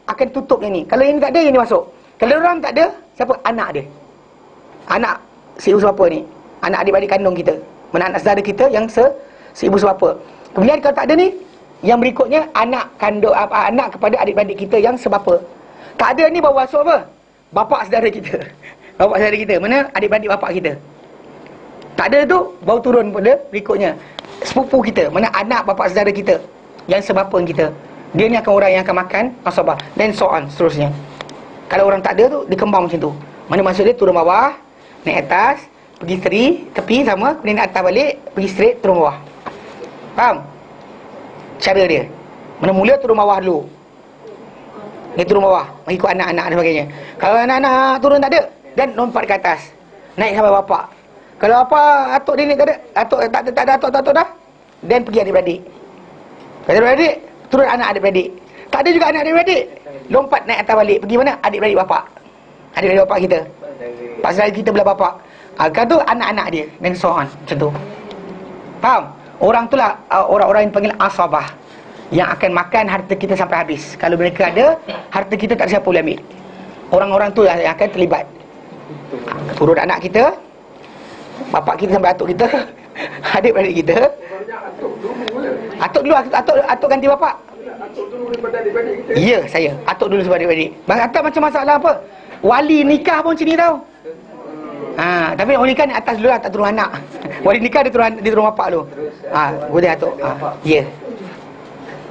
akan tutup yang ni. Kalau yang ni tak ada, yang ni masuk. Kalau orang tak ada, siapa? Anak dia. Anak si ibu sebapa ni. Anak adik-adik kandung kita. Mana anak saudara kita yang si ibu sebapa. Kemudian kalau tak ada ni, yang berikutnya anak kandung, anak kepada adik-adik kita yang sebapa. Tak ada ni baru masuk apa? Bapa saudara kita. Bapa saudara kita. Mana adik-adik bapa kita. Tak ada tu, baru turun pada berikutnya sepupu kita. Mana anak bapa saudara kita yang sebapa kita. Dia ni akan orang yang akan makan asabah. Dan so on seterusnya. Kalau orang tak ada tu, dia kembang macam tu. Mana maksud dia turun bawah, naik atas, pergi tepi sama, kemudian naik atas balik, pergi straight, turun bawah. Faham? Cara dia. Mana mula turun bawah dulu. Dia turun bawah, mengikut anak-anak dan sebagainya. Kalau anak-anak turun tak ada, dan lompat ke atas, naik sampai bapa. Kalau apa atuk dia ni tak ada, tak ada atuk dah, dan pergi adik-beradik. Kalau adik-beradik, turun anak adik-beradik. Tak ada juga anak adik-beradik, lompat naik atas balik. Pergi mana? Adik-beradik bapa. Adik-beradik bapa kita. Pak saudara kita belah bapa. Kan tu anak-anak dia dan so on. Macam tu. Faham? Orang tu lah orang-orang yang panggil asabah, yang akan makan harta kita sampai habis. Kalau mereka ada, harta kita tak siapa boleh ambil. Orang-orang tu lah yang akan terlibat. Turun anak kita, bapak kita sampai atuk kita, adik-beradik kita. Atuk dulu, atuk ganti bapak. Atuk dulu daripada adik-adik kita. Ya, saya. Atuk dulu sebab adik-beradik. Atuk macam masalah apa? Wali nikah pun macam ni tau. Tapi wali nikah ni atas dulu lah, tak turun anak. Wali nikah dia turun bapak dulu. Boleh atuk. Ya.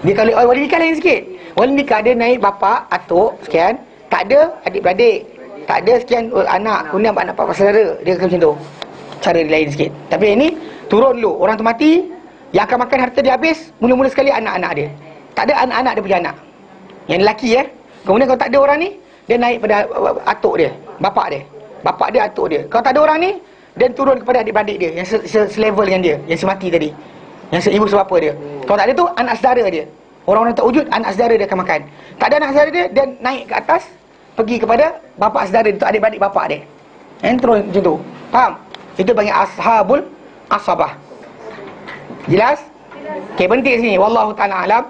Dia kalau wali nikah lain sikit. Wali nikah dia naik bapak, atuk sekian, tak ada adik-beradik, tak ada sekian anak, kemudian anak bapak saudara. Dia akan macam tu. Cara dia lain sikit. Tapi ini turun dulu, orang tu mati, yang akan makan harta dia habis, mula-mula sekali anak-anak dia. Tak ada anak-anak dia punya anak. Yang lelaki Kemudian kalau tak ada orang ni, dia naik pada atuk dia, bapak dia. Bapak dia, atuk dia. Kalau tak ada orang ni, dia turun kepada adik-beradik dia yang selevel dengan dia, yang semati tadi, yang seibu sebapa dia. Kalau tak ada tu, anak saudara dia. Orang-orang tak wujud, anak saudara dia akan makan. Tak ada anak saudara dia, dia naik ke atas, pergi kepada bapak saudara dia, adik-beradik bapak dia. Yang terus macam tu. Faham? Itu panggil ashabul asabah. Jelas? Okey, berhenti sini. Wallahu ta'ala alam.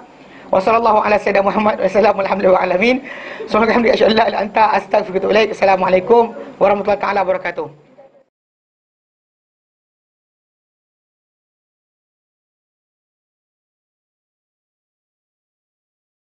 Wa sallallahu ala sayyidina Muhammad wa sallallahu alhamdulillahi wa alamin. Subhanallah, asyhadu an la ilaha illa anta, astaghfiruka wa atubu ilaik. Assalamualaikum warahmatullahi taala wabarakatuh.